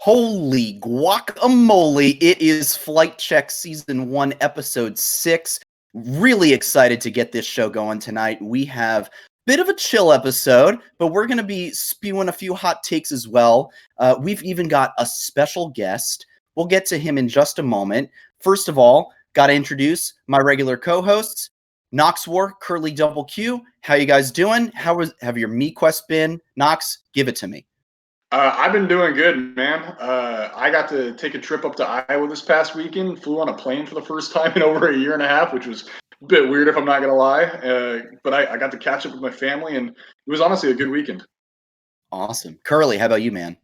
Holy guacamole. It is FlightCheck Season 1, Episode 6. Really excited to get this show going tonight. We have a bit of a chill episode, but we're going to be spewing a few hot takes as well. We've even got a special guest. We'll get to him in just a moment. First of all, got to introduce my regular co-hosts, Nox War, Curly Double Q. How you guys doing? Have your Meat Quest been? Nox, give it to me. I've been doing good, man. I got to take a trip up to Iowa this past weekend, flew on a plane for the first time in over a year and a half, which was a bit weird if I'm not going to lie. But I got to catch up with my family, and it was honestly a good weekend. Awesome. Curly, how about you, man?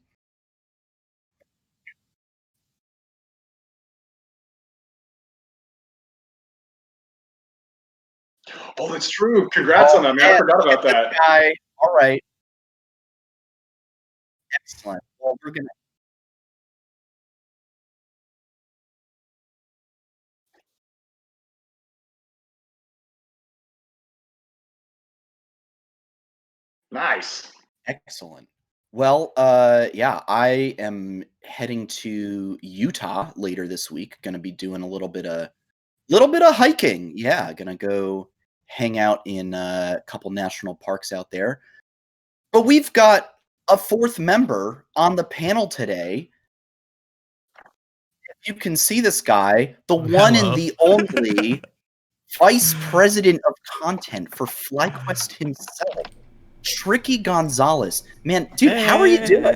Oh, that's true. Congrats on that, man. I forgot about that. Guy. All right. Excellent. Well, we're going to... Nice. Excellent. Well, yeah, I am heading to Utah later this week. Going to be doing a little bit of hiking. Yeah, going to go hang out in a couple national parks out there. But we've got a fourth member on the panel today. If you can see this guy, the one and the only Vice President of Content for FlyQuest himself, Tricky Gonzalez. Man, dude, how are you doing?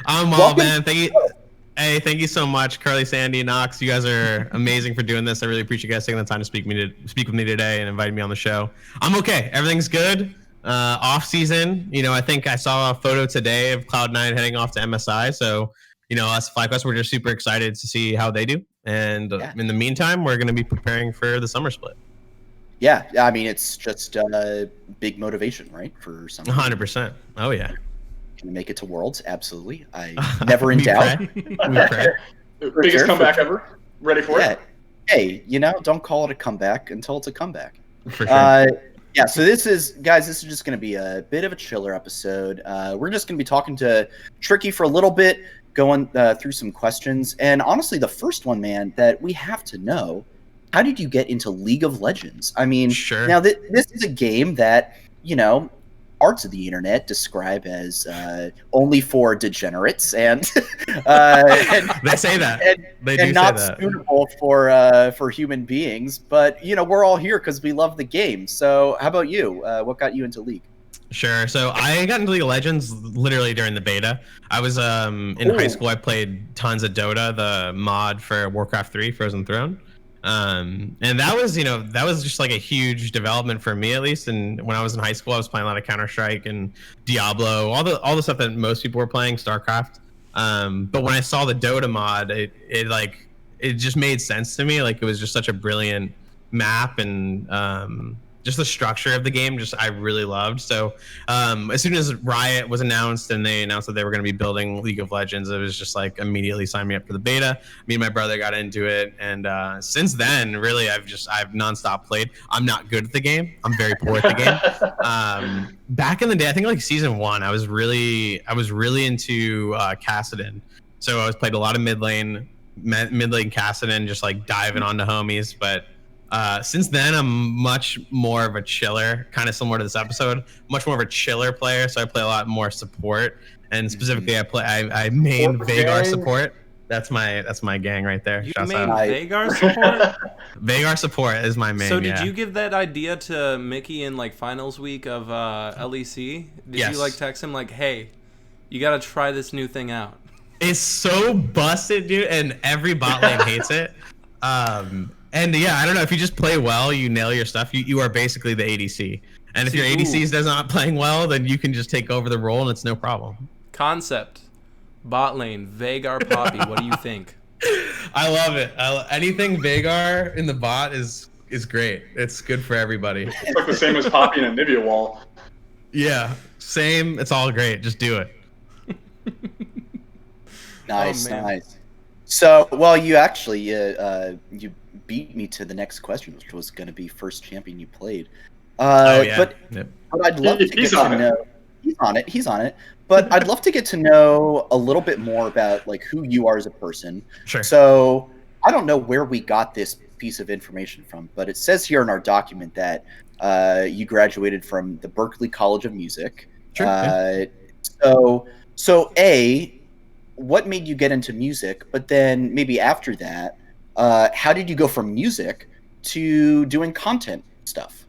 I'm well, man. Thank you so much, Curly, Sandy, Nox. You guys are amazing for doing this. I really appreciate you guys taking the time to speak with me today and inviting me on the show. I'm okay. Everything's good. Off season, I think I saw a photo today of Cloud9 heading off to MSI. So, us FlyQuest, we're just super excited to see how they do. And in the meantime, we're going to be preparing for the summer split. Yeah, I mean, it's just a big motivation, right? For something. 100%. Oh, yeah. Can you make it to Worlds? Absolutely. I never in doubt. Biggest comeback ever. Ready for it? Hey, don't call it a comeback until it's a comeback. For sure. Yeah, so this is just going to be a bit of a chiller episode. We're just going to be talking to Tricky for a little bit, going through some questions. And honestly, the first one, man, that we have to know, how did you get into League of Legends? I mean, sure. Now this is a game that, parts of the internet describe as only for degenerates and they say that and not suitable for human beings. But we're all here because we love the game. So how about you? What got you into League? Sure. So I got into League of Legends literally during the beta. I was in high school. I played tons of Dota, the mod for Warcraft 3, Frozen Throne. And that was just like a huge development for me, at least. And when I was in high school, I was playing a lot of Counter-Strike and Diablo, all the stuff that most people were playing, StarCraft. But when I saw the Dota mod, it just made sense to me. Like, it was just such a brilliant map, and just the structure of the game, I really loved. So as soon as Riot was announced and they announced that they were going to be building League of Legends, it was just like immediately sign me up for the beta. Me and my brother got into it, and since then, really, I've nonstop played. I'm not good at the game. I'm very poor at the game. Back in the day, I think like season 1, I was really into Kassadin. So I was played a lot of mid lane Kassadin, just like diving onto homies, but. Since then, I'm much more of a chiller, kind of similar to this episode, much more of a chiller player. So I play a lot more support, and specifically, I main Veigar support. That's my gang right there. You main Veigar support? Veigar support is my main. So did you give that idea to Mickey in like finals week of LEC? Did you like text him like, hey, you got to try this new thing out? It's so busted, dude, and every bot lane hates it. And yeah, I don't know, if you just play well, you nail your stuff, you are basically the ADC. And if your ADC is not playing well, then you can just take over the role and it's no problem. Concept. Bot lane, Veigar Poppy, what do you think? I love it. Anything Veigar in the bot is great. It's good for everybody. It's like the same as Poppy in a Nivea wall. Yeah, same. It's all great. Just do it. Nice. So, well, you actually you beat me to the next question, which was going to be first champion you played. But I'd love to get to know. He's on it. He's on it. But I'd love to get to know a little bit more about like who you are as a person. Sure. So I don't know where we got this piece of information from, but it says here in our document that you graduated from the Berklee College of Music. Sure. Yeah. So A, what made you get into music? But then maybe after that, how did you go from music to doing content stuff?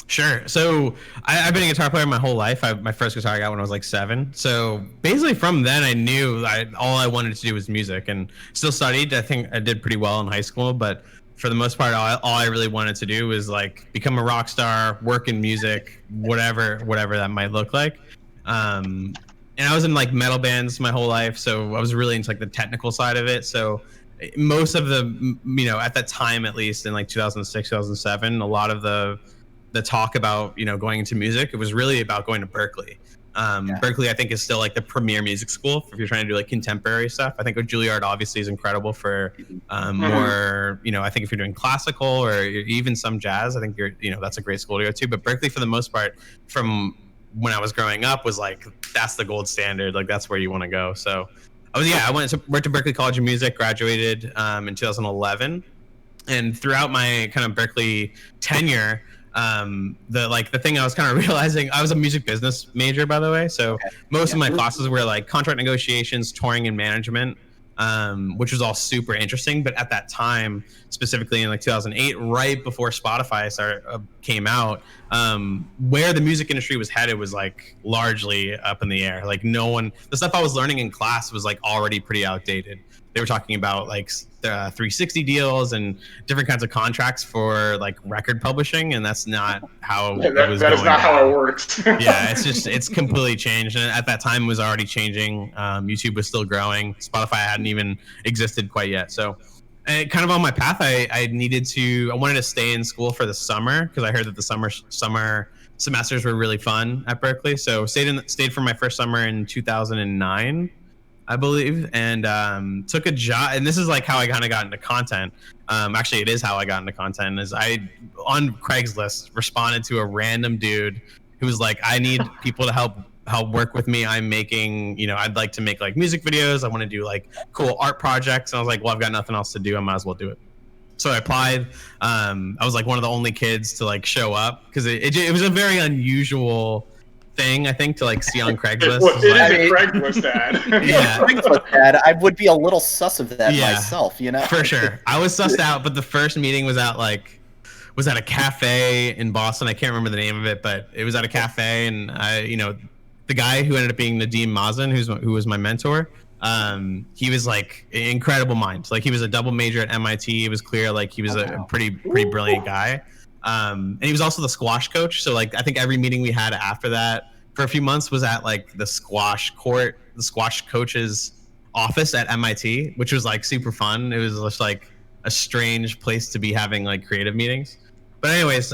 Sure. So I've been a guitar player my whole life. My first guitar I got when I was like 7. So basically from then I knew all I wanted to do was music, and still studied. I think I did pretty well in high school, but for the most part, all I really wanted to do was like become a rock star, work in music, whatever that might look like. And I was in like metal bands my whole life, so I was really into like the technical side of it. So most of the, at that time, at least in like 2006, 2007, a lot of the talk about going into music, it was really about going to Berklee. Berklee I think is still like the premier music school if you're trying to do like contemporary stuff. I think Juilliard obviously is incredible for more, I think if you're doing classical or even some jazz, I think that's a great school to go to. But Berklee for the most part, from when I was growing up, was like that's the gold standard, like that's where you want to go. So I went to Berklee College of Music, graduated in 2011, and throughout my kind of Berklee tenure, the thing I was kind of realizing, I was a music business major, by the way. So most of my classes were like contract negotiations, touring, and management, which was all super interesting. But at that time, specifically in like 2008, right before Spotify came out, where the music industry was headed was like largely up in the air. Like the stuff I was learning in class was like already pretty outdated. They were talking about like 360 deals and different kinds of contracts for like record publishing, and that's not how it was. That is not how it works. Yeah, it's completely changed, and at that time it was already changing. YouTube was still growing. Spotify hadn't even existed quite yet. So, kind of on my path, I wanted to stay in school for the summer because I heard that the summer semesters were really fun at Berklee. So stayed for my first summer in 2009. I believe, and took a job. And this is like how I kind of got into content. Actually, it is how I got into content. Is I on Craigslist responded to a random dude who was like, "I need people to help work with me. I'm making, I'd like to make like music videos. I want to do like cool art projects." And I was like, "Well, I've got nothing else to do. I might as well do it." So I applied. I was like one of the only kids to like show up because it was a very unusual thing, I think, to like see on Craigslist. It is a Craigslist ad. Yeah, Craigslist ad. I would be a little sus of that myself, For sure. I was sussed out, but the first meeting was at a cafe in Boston. I can't remember the name of it, but it was at a cafe, and the guy who ended up being Nadim Mazen, who was my mentor, he was like an incredible mind. Like he was a double major at MIT. It was clear like he was a pretty brilliant guy. And he was also the squash coach. So like I think every meeting we had after that for a few months was at like the squash coach's office at MIT, which was like super fun. It was just like a strange place to be having like creative meetings. But anyways,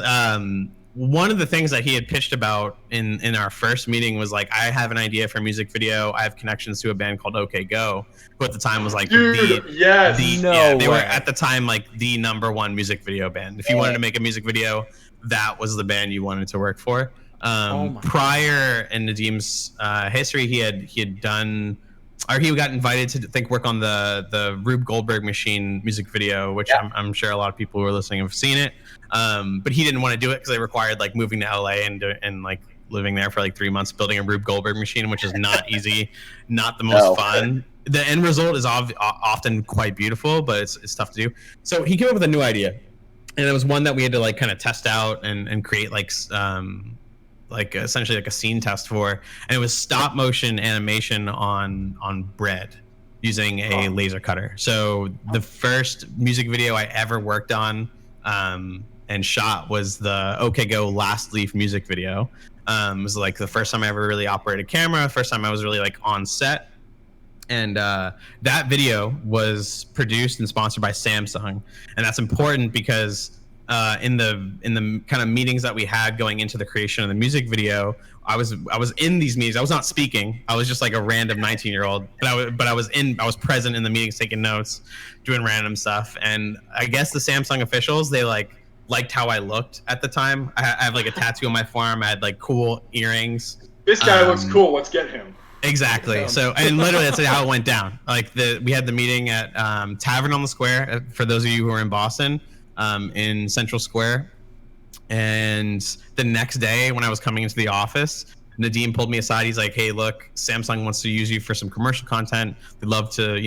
one of the things that he had pitched about in our first meeting was like, I have an idea for a music video. I have connections to a band called OK Go, who at the time was like they were at the time like the #1 music video band. If you wanted to make a music video, that was the band you wanted to work for. Prior in Nadim's history, he had done, or he got invited to work on the Rube Goldberg Machine music video, which I'm sure a lot of people who are listening have seen it. But he didn't want to do it because it required like moving to LA and like living there for like 3 months building a Rube Goldberg machine, which is not easy, not the most fun. The end result is often quite beautiful, but it's tough to do. So he came up with a new idea, and it was one that we had to like kind of test out and create like essentially like a scene test for, and it was stop motion animation on bread using a laser cutter. So the first music video I ever worked on and shot was the OK Go Last Leaf music video. It was like the first time I ever really operated camera, first time I was really like on set. And that video was produced and sponsored by Samsung, and that's important because in the kind of meetings that we had going into the creation of the music video, I was in these meetings. I was not speaking. I was just like a random 19-year-old, but I was present in the meetings, taking notes, doing random stuff. And I guess the Samsung officials, they liked how I looked at the time. I have like a tattoo on my forearm. I had like cool earrings. This guy looks cool. Let's get him. Exactly. So, and literally that's how it went down. Like we had the meeting at Tavern on the Square, for those of you who are in Boston, in Central Square. And the next day when I was coming into the office, Nadeem pulled me aside. He's like, hey, look, Samsung wants to use you for some commercial content. They'd love to,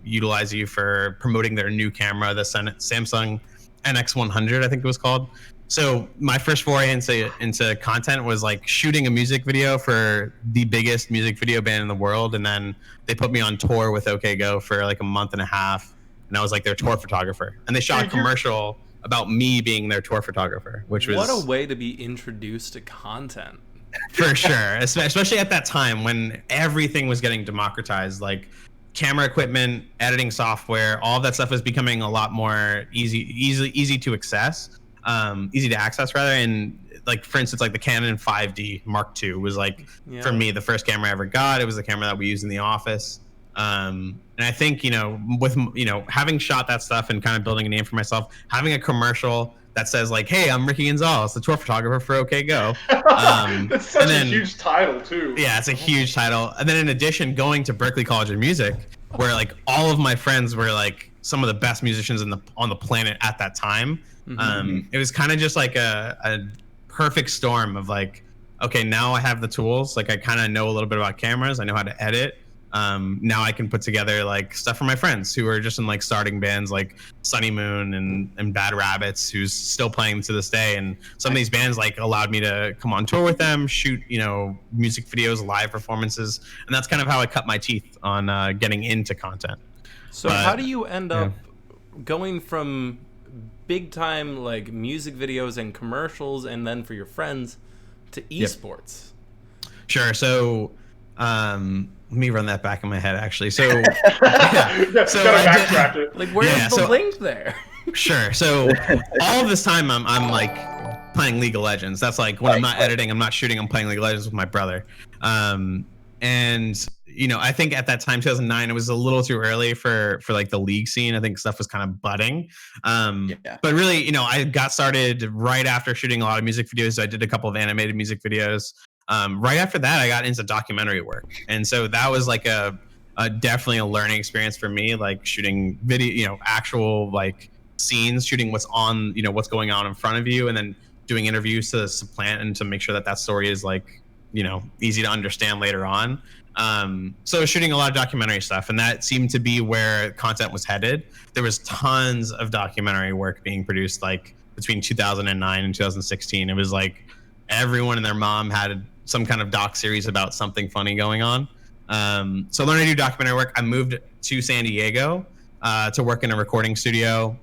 utilize you for promoting their new camera, the Samsung NX100, I think it was called. So my first foray into content was like shooting a music video for the biggest music video band in the world. And then they put me on tour with OK Go for like a month and a half. And I was like their tour photographer. And they shot a commercial about me being their tour photographer, which was... What a way to be introduced to content. For sure. Especially at that time when everything was getting democratized. Like camera equipment, editing software, all of that stuff was becoming a lot more easy to access. Easy to access rather. And like, for instance, like the Canon 5D Mark II was like, for me, the first camera I ever got. It was the camera that we used in the office. And I think, with, having shot that stuff and kind of building a name for myself, having a commercial that says like, hey, I'm Ricky Gonzalez, the tour photographer for OK Go. That's such a huge title too. Yeah, it's a huge title. And then in addition, going to Berklee College of Music, where like all of my friends were like some of the best musicians on the planet at that time. It was kind of just like a perfect storm of like, okay, now I have the tools. Like I kind of know a little bit about cameras. I know how to edit. Now I can put together like stuff for my friends who are just in like starting bands like Sunny Moon and Bad Rabbits, who's still playing to this day. And some of these bands like allowed me to come on tour with them, shoot, music videos, live performances. And that's kind of how I cut my teeth on getting into content. So how do you end up going from big time like music videos and commercials and then for your friends to esports? Sure. So let me run that back in my head actually. So backtrack it. Like where's the link there? Sure. So all of this time I'm like playing League of Legends. That's like when I'm not editing, I'm not shooting, I'm playing League of Legends with my brother. And I think at that time, 2009, it was a little too early for like the league scene. I think stuff was kind of budding. But really, I got started right after shooting a lot of music videos. I did a couple of animated music videos. Right after that, I got into documentary work. And so that was like a definitely a learning experience for me, like shooting video, actual like scenes, shooting what's on, what's going on in front of you, and then doing interviews to supplant and to make sure that story is like, easy to understand later on. So shooting a lot of documentary stuff, and that seemed to be where content was headed. There was tons of documentary work being produced, like between 2009 and 2016. It was like everyone and their mom had some kind of doc series about something funny going on. So learning to do documentary work, I moved to San Diego to work in a recording studio.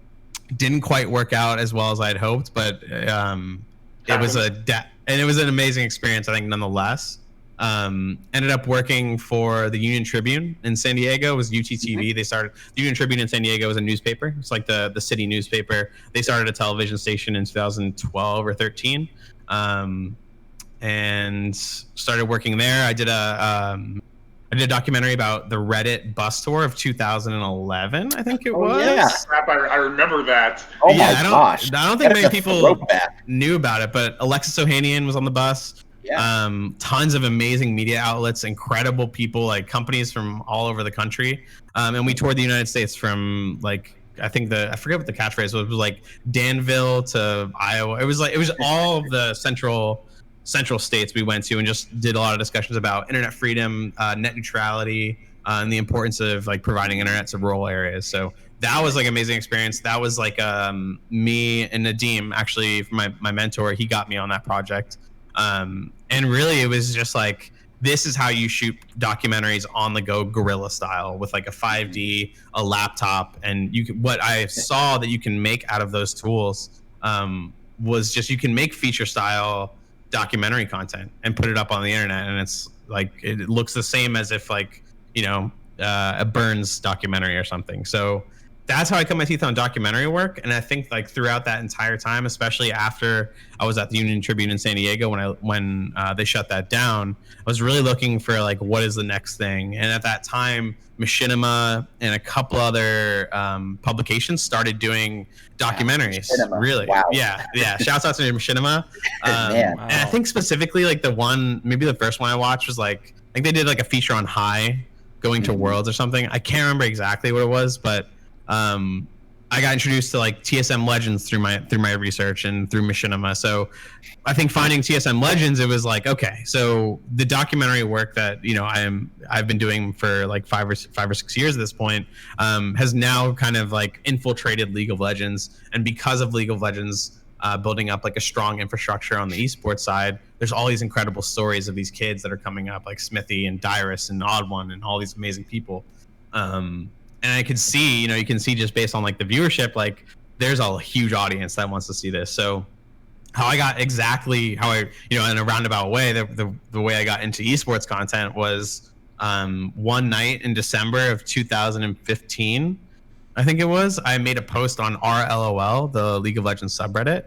Didn't quite work out as well as I'd hoped, but it was an amazing experience, I think, nonetheless. Ended up working for the Union Tribune in San Diego. It was UTTV. They started the Union Tribune in San Diego was a newspaper. It's like the city newspaper. They started a television station in 2012 or 13, and started working there. I did a documentary about the Reddit bus tour of 2011. I think it was. Yeah, crap! I remember that. Oh my gosh! I don't think many people knew about it, but Alexis Ohanian was on the bus. Yeah. Tons of amazing media outlets, incredible people, like companies from all over the country. And we toured the United States from like, I forget what the catchphrase was. It was like Danville to Iowa. It was all of the central states we went to, and just did a lot of discussions about internet freedom, net neutrality, and the importance of like providing internet to rural areas. So that was like an amazing experience. That was like me and Nadeem, actually my mentor, he got me on that project. And really it was just like, this is how you shoot documentaries on the go, guerrilla style, with like a 5D, a laptop. And what I saw that you can make out of those tools was just, you can make feature style documentary content and put it up on the internet, and it's like, it looks the same as if like, a Burns documentary or something. So that's how I cut my teeth on documentary work. And I think like throughout that entire time, especially after I was at the Union Tribune in San Diego when they shut that down, I was really looking for like what is the next thing. And at that time, Machinima and a couple other publications started doing documentaries. Machinima. Really, Wow. yeah. Shouts out to Machinima. Man. And I think specifically like maybe the first one I watched was like I think they did like a feature on High going to Worlds or something. I can't remember exactly what it was, but I got introduced to like TSM Legends through my research and through Machinima. So I think finding TSM Legends, it was like, okay, so the documentary work that I've been doing for like 5 or 6 years at this point has now kind of like infiltrated League of Legends, and because of League of Legends building up like a strong infrastructure on the esports side, there's all these incredible stories of these kids that are coming up, like Smithy and Dyrus and Odd One and all these amazing people. And I could see, you can see just based on like the viewership, like there's a huge audience that wants to see this. So how I got in a roundabout way, the way I got into esports content was one night in December of 2015, I think it was, I made a post on RLOL, the League of Legends subreddit,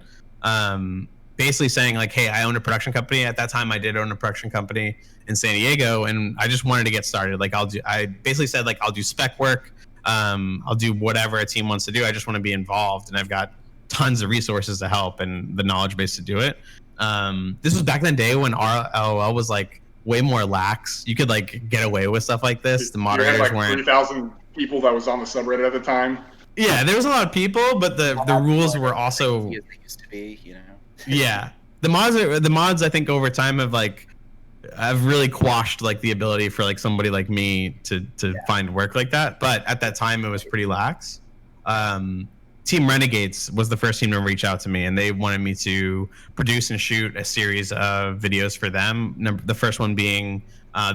basically saying like, hey, I own a production company. At that time, I did own a production company in San Diego, and I just wanted to get started. Like I basically said like, I'll do spec work. I'll do whatever a team wants to do. I just want to be involved, and I've got tons of resources to help and the knowledge base to do it. This was back in the day when RLOL was like way more lax. You could like get away with stuff like this. The moderators like weren't 3,000 people that was on the subreddit at the time. Yeah, there was a lot of people, but the rules were also as they used to be, yeah. The mods I think over time have really quashed like the ability for like somebody like me to find work like that. But at that time it was pretty lax. Team Renegades was the first team to reach out to me, and they wanted me to produce and shoot a series of videos for them. The first one being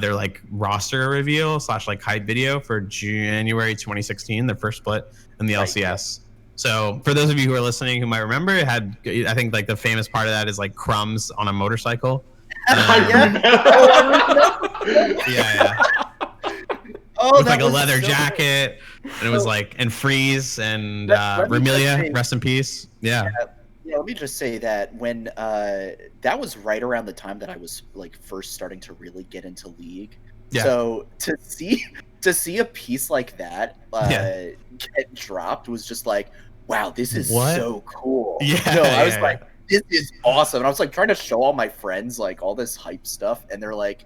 their like roster reveal / like hype video for January 2016, their first split in the LCS. So for those of you who are listening who might remember, it had, I think like the famous part of that is like Crumbs on a motorcycle. Yeah. Oh, with like a leather jacket, and it was like, and Freeze and Remilia, rest in peace. Yeah, let me just say that when that was right around the time that I was like first starting to really get into League. Yeah. So to see a piece like that get dropped was just like, wow, this is so cool. Yeah, I was like, this is awesome. And I was like trying to show all my friends like all this hype stuff, and they're like,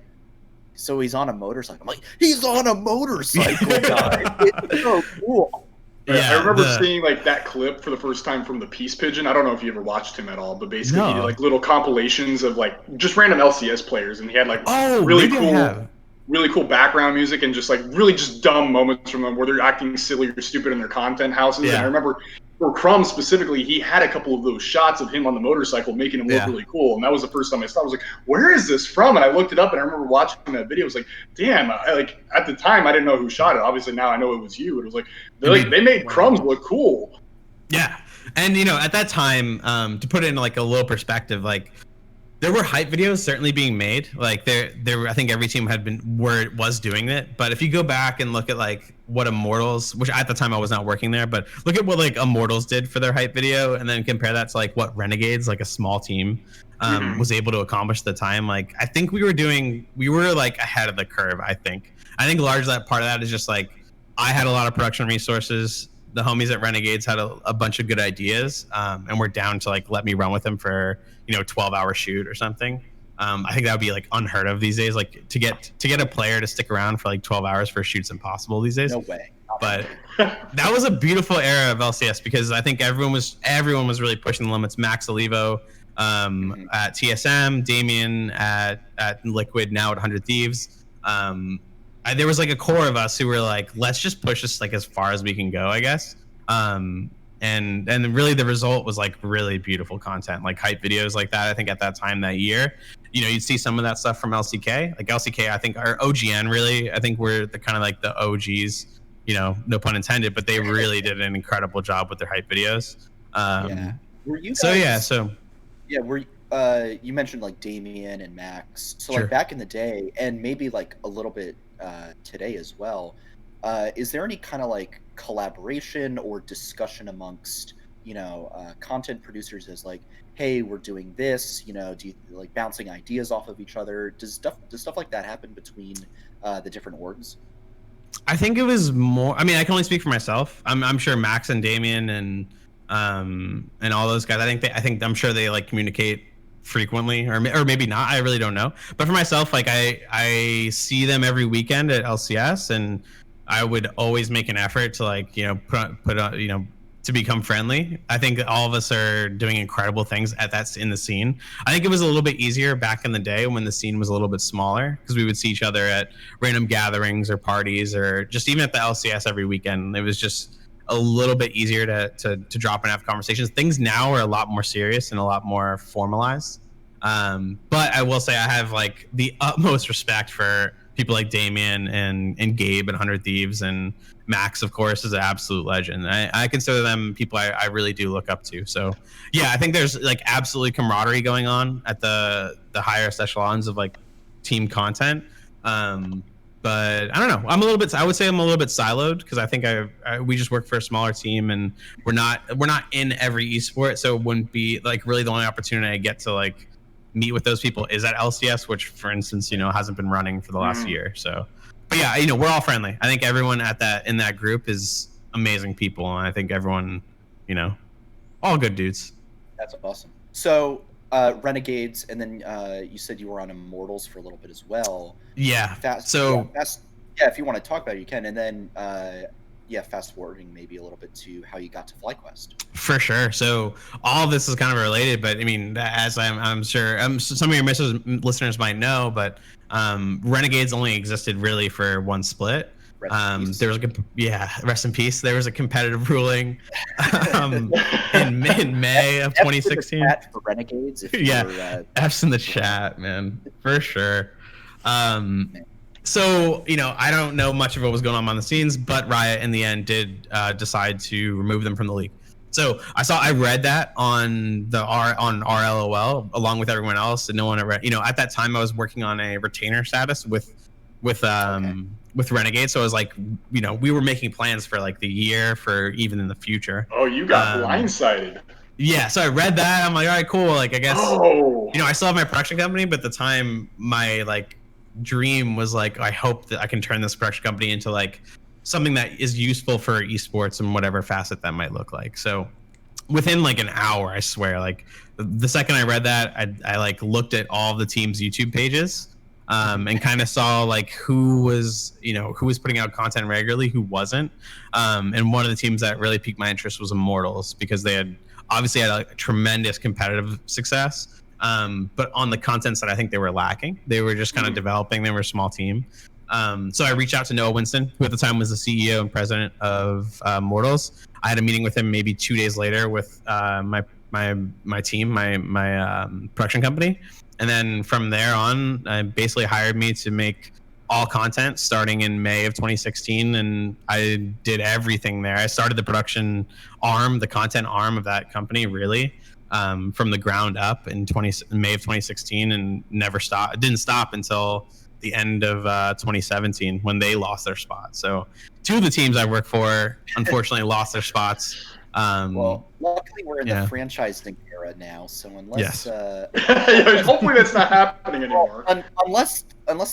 so he's on a motorcycle. I'm like, he's on a motorcycle, guys. It's so cool. Yeah, I remember seeing like that clip for the first time from the Peace Pigeon. I don't know if you ever watched him at all, but basically he did like little compilations of like just random LCS players, and he had like really cool background music and just like really just dumb moments from them where they're acting silly or stupid in their content houses. Yeah. And I remember for Crumb specifically, he had a couple of those shots of him on the motorcycle making him look really cool. And that was the first time I saw it. I was like, where is this from? And I looked it up, and I remember watching that video. I was like, damn, like at the time I didn't know who shot it. Obviously now I know it was you. It was like they made Crumbs look cool. Yeah. And at that time, to put it in like a little perspective, like there were hype videos certainly being made. Like there I think every team was doing it. But if you go back and look at like what Immortals, which at the time I was not working there, but look at what like Immortals did for their hype video, and then compare that to like what Renegades, like a small team, was able to accomplish at the time. Like I think we were like ahead of the curve. I think largely that part of that is just like I had a lot of production resources. The homies at Renegades had a bunch of good ideas, and we're down to like let me run with them for 12-hour shoot or something. I think that would be like unheard of these days. Like to get a player to stick around for like 12 hours for a shoot's impossible these days. No way. But that was a beautiful era of LCS because I think everyone was really pushing the limits. Max Olivo at TSM, Damien at Liquid, now at 100 Thieves. There was like a core of us who were like, let's just push this like as far as we can go, I guess. And really the result was like really beautiful content, like hype videos like that. I think at that time that year, you'd see some of that stuff from LCK. Like LCK, I think, or OGN really, I think we're the kind of like the OGs, no pun intended, but they really did an incredible job with their hype videos. Were you guys, were you mentioned like Damien and Max. So like back in the day, and maybe like a little bit today as well, is there any kind of like collaboration or discussion amongst content producers as like, hey, we're doing this, do you like bouncing ideas off of each other? Does stuff like that happen between the different orgs? I think it was more. I mean, I can only speak for myself. I'm sure Max and Damien and all those guys. I'm sure they like communicate frequently, or maybe not. I really don't know. But for myself, like I see them every weekend at LCS, and I would always make an effort to like put on to become friendly. I think all of us are doing incredible things in the scene. I think it was a little bit easier back in the day when the scene was a little bit smaller, because we would see each other at random gatherings or parties, or just even at the LCS every weekend. It was just a little bit easier to drop and have conversations. Things now are a lot more serious and a lot more formalized. But I will say I have like the utmost respect for people like Damien and Gabe and 100 Thieves, and Max, of course, is an absolute legend. I consider them people I really do look up to. So yeah, I think there's like absolutely camaraderie going on at the highest echelons of like team content. But I don't know. I would say I'm a little bit siloed, because I think we just work for a smaller team, and we're not in every esport. So it wouldn't be like really the only opportunity I get to like meet with those people is at LCS, which for instance, hasn't been running for the last year. So, but yeah, we're all friendly. I think everyone in that group is amazing people. And I think everyone, all good dudes. That's awesome. So, Renegades, and then you said you were on Immortals for a little bit as well. Yeah. If you want to talk about it, you can. And then, fast forwarding maybe a little bit to how you got to FlightQuest. For sure. So all of this is kind of related, but I mean, as I'm sure some of your listeners might know, but Renegades only existed really for one split. There was rest in peace. There was a competitive ruling in May of 2016 for Renegades. F's in the chat, man, for sure. So, I don't know much of what was going on behind the scenes, but Riot in the end did decide to remove them from the league. So I read that on RLOL along with everyone else, and no one ever, at that time I was working on a retainer status with Renegade. So I was like, we were making plans for like the year, for even in the future. Oh, you got blindsided. Yeah, so I read that. I'm like, all right, cool. Like, I guess, I still have my production company, but at the time my like dream was like, I hope that I can turn this production company into like something that is useful for esports and whatever facet that might look like. So within like an hour, I swear, like the second I read that, I like looked at all the teams' YouTube pages and kind of saw like who was putting out content regularly, who wasn't. And one of the teams that really piqued my interest was Immortals, because they had obviously had a tremendous competitive success. But on the content side, I think they were lacking. They were just kind of developing. They were a small team. So I reached out to Noah Winston, who at the time was the CEO and president of Mortals. I had a meeting with him maybe 2 days later with my team, my production company. And then from there on, basically hired me to make all content starting in May of 2016. And I did everything there. I started the production arm, the content arm of that company, really. From the ground up in May of 2016, and never stopped. It didn't stop until the end of 2017 when they lost their spot. So two of the teams I work for unfortunately lost their spots. Well, luckily we're in the franchising era now, so unless hopefully that's not happening anymore. Unless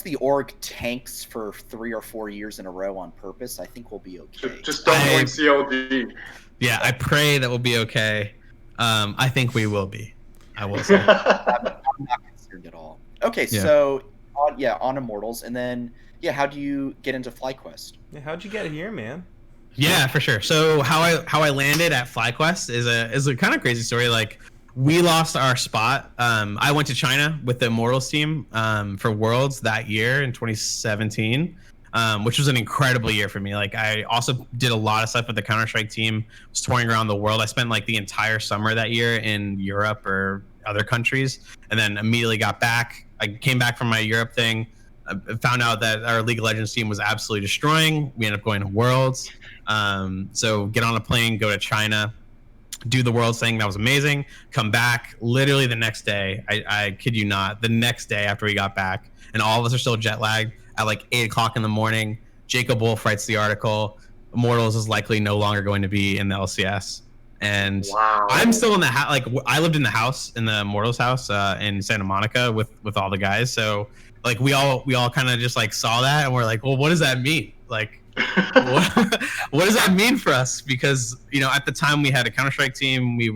the org tanks for 3 or 4 years in a row on purpose, I think we'll be okay. Just don't join CLD. Yeah, I pray that we'll be okay. I think we will be. I will say. I'm not concerned at all. Okay, so on Immortals, and then how do you get into FlightQuest? Yeah, how'd you get here, man? Yeah, for sure. So how I landed at FlightQuest is a kind of crazy story. Like, we lost our spot. I went to China with the Immortals team for Worlds that year in 2017. Which was an incredible year for me. Like, I also did a lot of stuff with the Counter-Strike team, was touring around the world. I spent like the entire summer that year in Europe or other countries, and then immediately got back. I came back from my Europe thing, found out that our League of Legends team was absolutely destroying. We ended up going to Worlds. So get on a plane, go to China, do the Worlds thing. That was amazing. Come back literally the next day. I kid you not, the next day after we got back, and all of us are still jet lagged. At like 8 o'clock in the morning, Jacob Wolf writes the article. Immortals is likely no longer going to be in the LCS. And Wow. I'm still in the house. Like I lived in the house, in the Immortals house in Santa Monica with all the guys. So like we all kind of just like saw that and we're like, well, what does that mean? Like, what does that mean for us? Because at the time we had a Counter-Strike team. They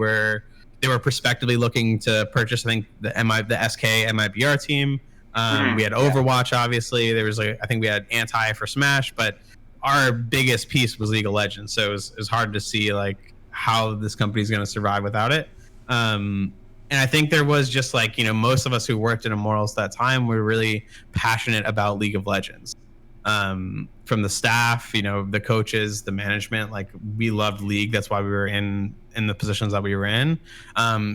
were prospectively looking to purchase, I think, the SK MIBR team. We had Overwatch, obviously. There was I think we had Anti for Smash, but our biggest piece was League of Legends. So it was hard to see like how this company is going to survive without it. And I think there was just like, most of us who worked in Immortals at that time were really passionate about League of Legends. From the staff, the coaches, the management, like we loved League. That's why we were in the positions that we were in.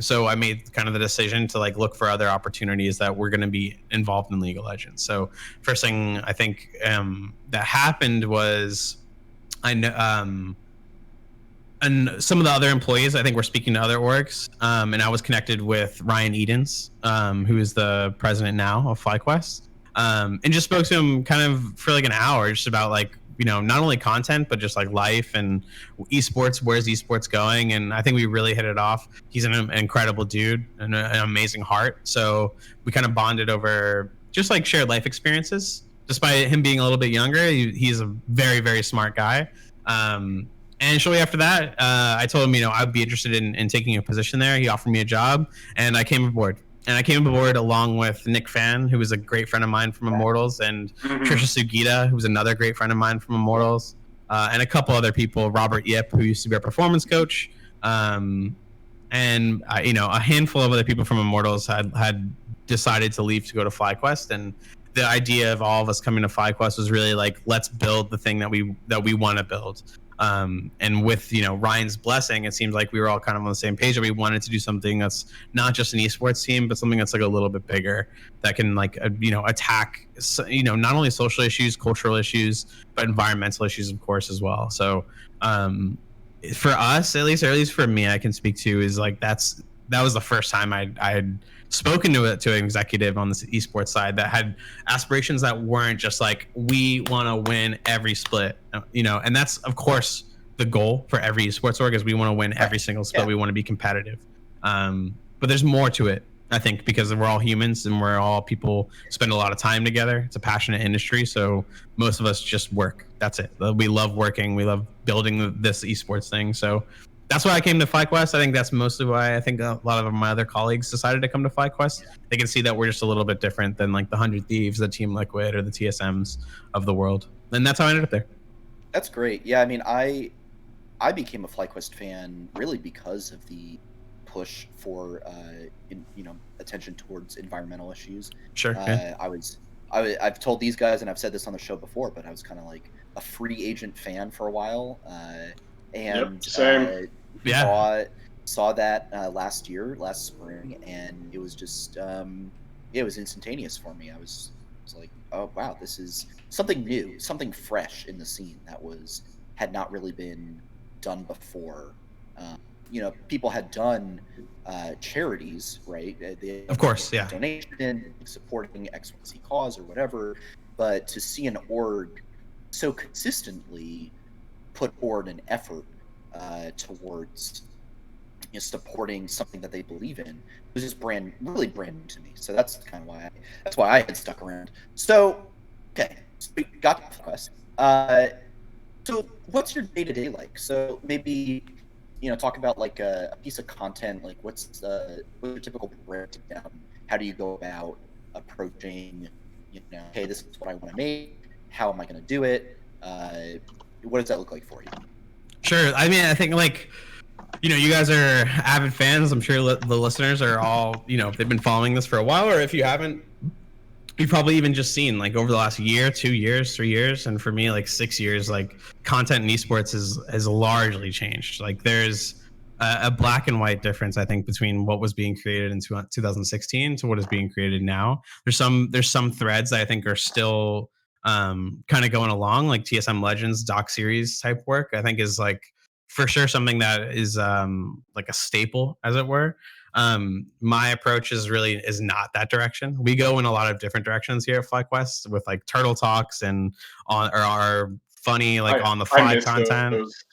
So I made kind of the decision to like look for other opportunities that were going to be involved in League of Legends. So first thing I think that happened was I know and some of the other employees, I think, were speaking to other orgs, and I was connected with Ryan Edens, who is the president now of FlyQuest, and just spoke to him kind of for like an hour, just about like not only content but just like life and esports. Where's esports going? And I think we really hit it off. He's an incredible dude and an amazing heart. So we kind of bonded over just like shared life experiences. Despite him being a little bit younger, he's a very, very smart guy. And shortly after that, I told him, I'd be interested in taking a position there. He offered me a job, and I came aboard. And I came aboard along with Nick Fan, who was a great friend of mine from Immortals, and Trisha Sugita, who was another great friend of mine from Immortals, and a couple other people, Robert Yip, who used to be our performance coach, and a handful of other people from Immortals had decided to leave to go to FlyQuest. And the idea of all of us coming to FlyQuest was really like, let's build the thing that we want to build. And with Ryan's blessing, it seems like we were all kind of on the same page that we wanted to do something that's not just an esports team, but something that's like a little bit bigger, that can like attack not only social issues, cultural issues, but environmental issues, of course, as well. So for us, at least for me, I can speak to is like that was the first time I had spoken to an executive on the esports side that had aspirations that weren't just like, we want to win every split, and that's of course the goal for every esports org, is we want to win every single split. Yeah. We want to be competitive, but there's more to it, I think, because we're all humans and we're all people, spend a lot of time together. It's a passionate industry, so most of us just work. That's it. We love working. We love building this esports thing. So that's why I came to FlyQuest. I think that's mostly why I think a lot of my other colleagues decided to come to FlyQuest. They can see that we're just a little bit different than like the 100 Thieves, the Team Liquid, or the TSMs of the world. And that's how I ended up there. That's great. Yeah, I mean, I became a FlyQuest fan really because of the push for attention towards environmental issues. Sure. Yeah. I've told these guys, and I've said this on the show before, but I was kind of like a free agent fan for a while. And same. Saw that last spring, and it was just it was instantaneous for me. I was like, oh wow, this is something new, something fresh in the scene that had not really been done before. People had done charities, right? Of course, yeah. Donation, supporting XYZ cause or whatever, but to see an org so consistently put forward an effort towards supporting something that they believe in, was just really brand new to me. So that's kind of why I had stuck around. So okay, so we got the quest. So what's your day-to-day like? So maybe talk about like a piece of content, like what's your typical breakdown? How do you go about approaching hey, this is what I want to make, how am I going to do it? What does that look like for you? Sure. I mean, I think like, you guys are avid fans. I'm sure the listeners are all, they've been following this for a while, or if you haven't, you've probably even just seen like over the last year, 2 years, 3 years, and for me, like 6 years, like content in esports has largely changed. Like there's a black and white difference, I think, between what was being created in 2016 to what is being created now. There's some threads that I think are still kind of going along, like TSM Legends doc series type work, I think is like for sure something that is like a staple, as it were. My approach is not that direction. We go in a lot of different directions here at FlyQuest with like turtle talks and our funny on the fly content. Those.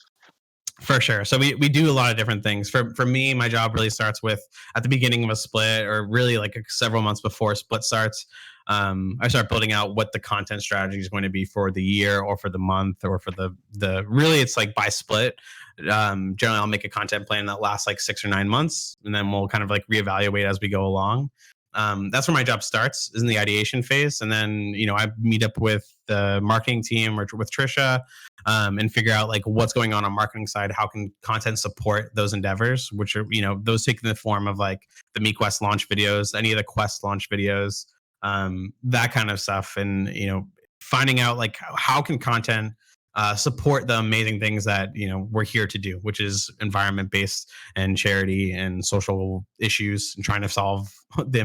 For sure. So we do a lot of different things. For me, my job really starts with at the beginning of a split, or really like several months before split starts. I start building out what the content strategy is going to be for the year or for the month or for the really it's like by split. Generally I'll make a content plan that lasts like 6 or 9 months, and then we'll kind of like reevaluate as we go along. That's where my job starts, is in the ideation phase. And then, I meet up with the marketing team or with Trisha, and figure out like what's going on marketing side. How can content support those endeavors, which are, those taking the form of like the MeQuest launch videos, any of the Quest launch videos, that kind of stuff. And, finding out like how can content support the amazing things that we're here to do, which is environment based and charity and social issues, and trying to solve the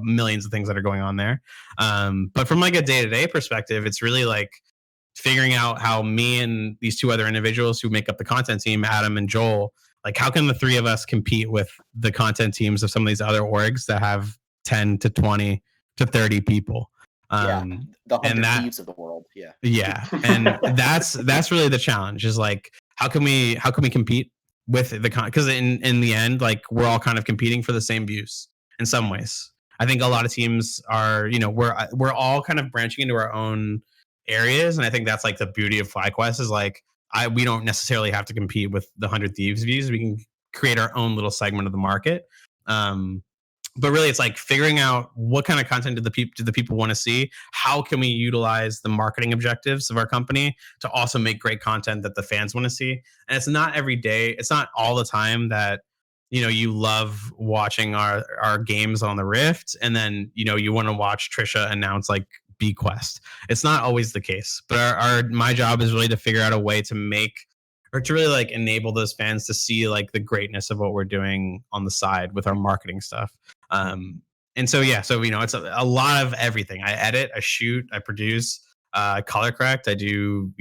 millions of things that are going on there. But from like a day-to-day perspective, it's really like figuring out how me and these two other individuals who make up the content team, Adam and Joel, like how can the three of us compete with the content teams of some of these other orgs that have 10 to 20 to 30 people. The 100 Thieves of the world. Yeah. And that's really the challenge, is like, how can we compete with the because in the end, like we're all kind of competing for the same views in some ways. I think a lot of teams are, we're all kind of branching into our own areas. And I think that's like the beauty of FlyQuest, is like, we don't necessarily have to compete with the 100 Thieves views. We can create our own little segment of the market. But really, it's like figuring out what kind of content do the people want to see? How can we utilize the marketing objectives of our company to also make great content that the fans want to see? And it's not every day. It's not all the time that, you love watching our games on the Rift, and then, you want to watch Trisha announce like BQuest. It's not always the case. But my job is really to figure out a way to make, or to really like enable those fans to see like the greatness of what we're doing on the side with our marketing stuff. And so, it's a lot of everything. I edit, I shoot, I produce, color correct. I do,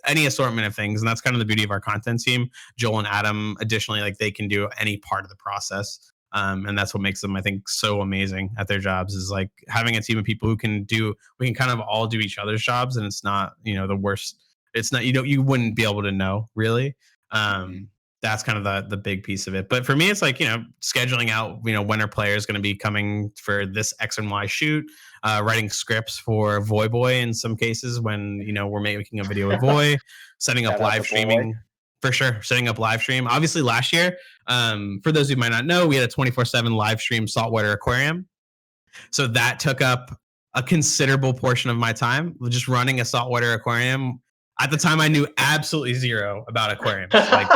any assortment of things. And that's kind of the beauty of our content team. Joel and Adam, additionally, like they can do any part of the process. And that's what makes them, I think, so amazing at their jobs, is like having a team of people we can kind of all do each other's jobs. And it's not, the worst. It's not, you wouldn't be able to know really. That's kind of the big piece of it. But for me, it's like, scheduling out, when our player is going to be coming for this X and Y shoot, writing scripts for Voy Boy in some cases when, we're making a video with Voy, setting up live streaming. For sure. Setting up live stream. Obviously last year, for those who might not know, we had a 24/7 live stream saltwater aquarium. So that took up a considerable portion of my time, just running a saltwater aquarium. At the time, I knew absolutely zero about aquariums. Like,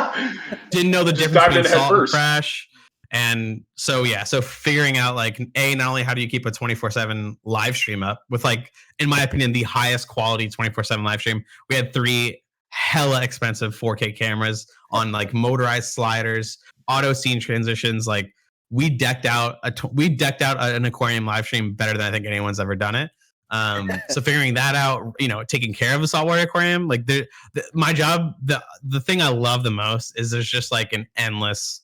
didn't know the difference between salt and fresh. And so, so figuring out like, not only how do you keep a 24/7 live stream up with like, in my opinion, the highest quality 24/7 live stream. We had 3 hella expensive 4K cameras on like motorized sliders, auto scene transitions. Like we decked out an aquarium live stream better than I think anyone's ever done it. So figuring that out, taking care of a saltwater aquarium, like my job, the thing I love the most is there's just like an endless,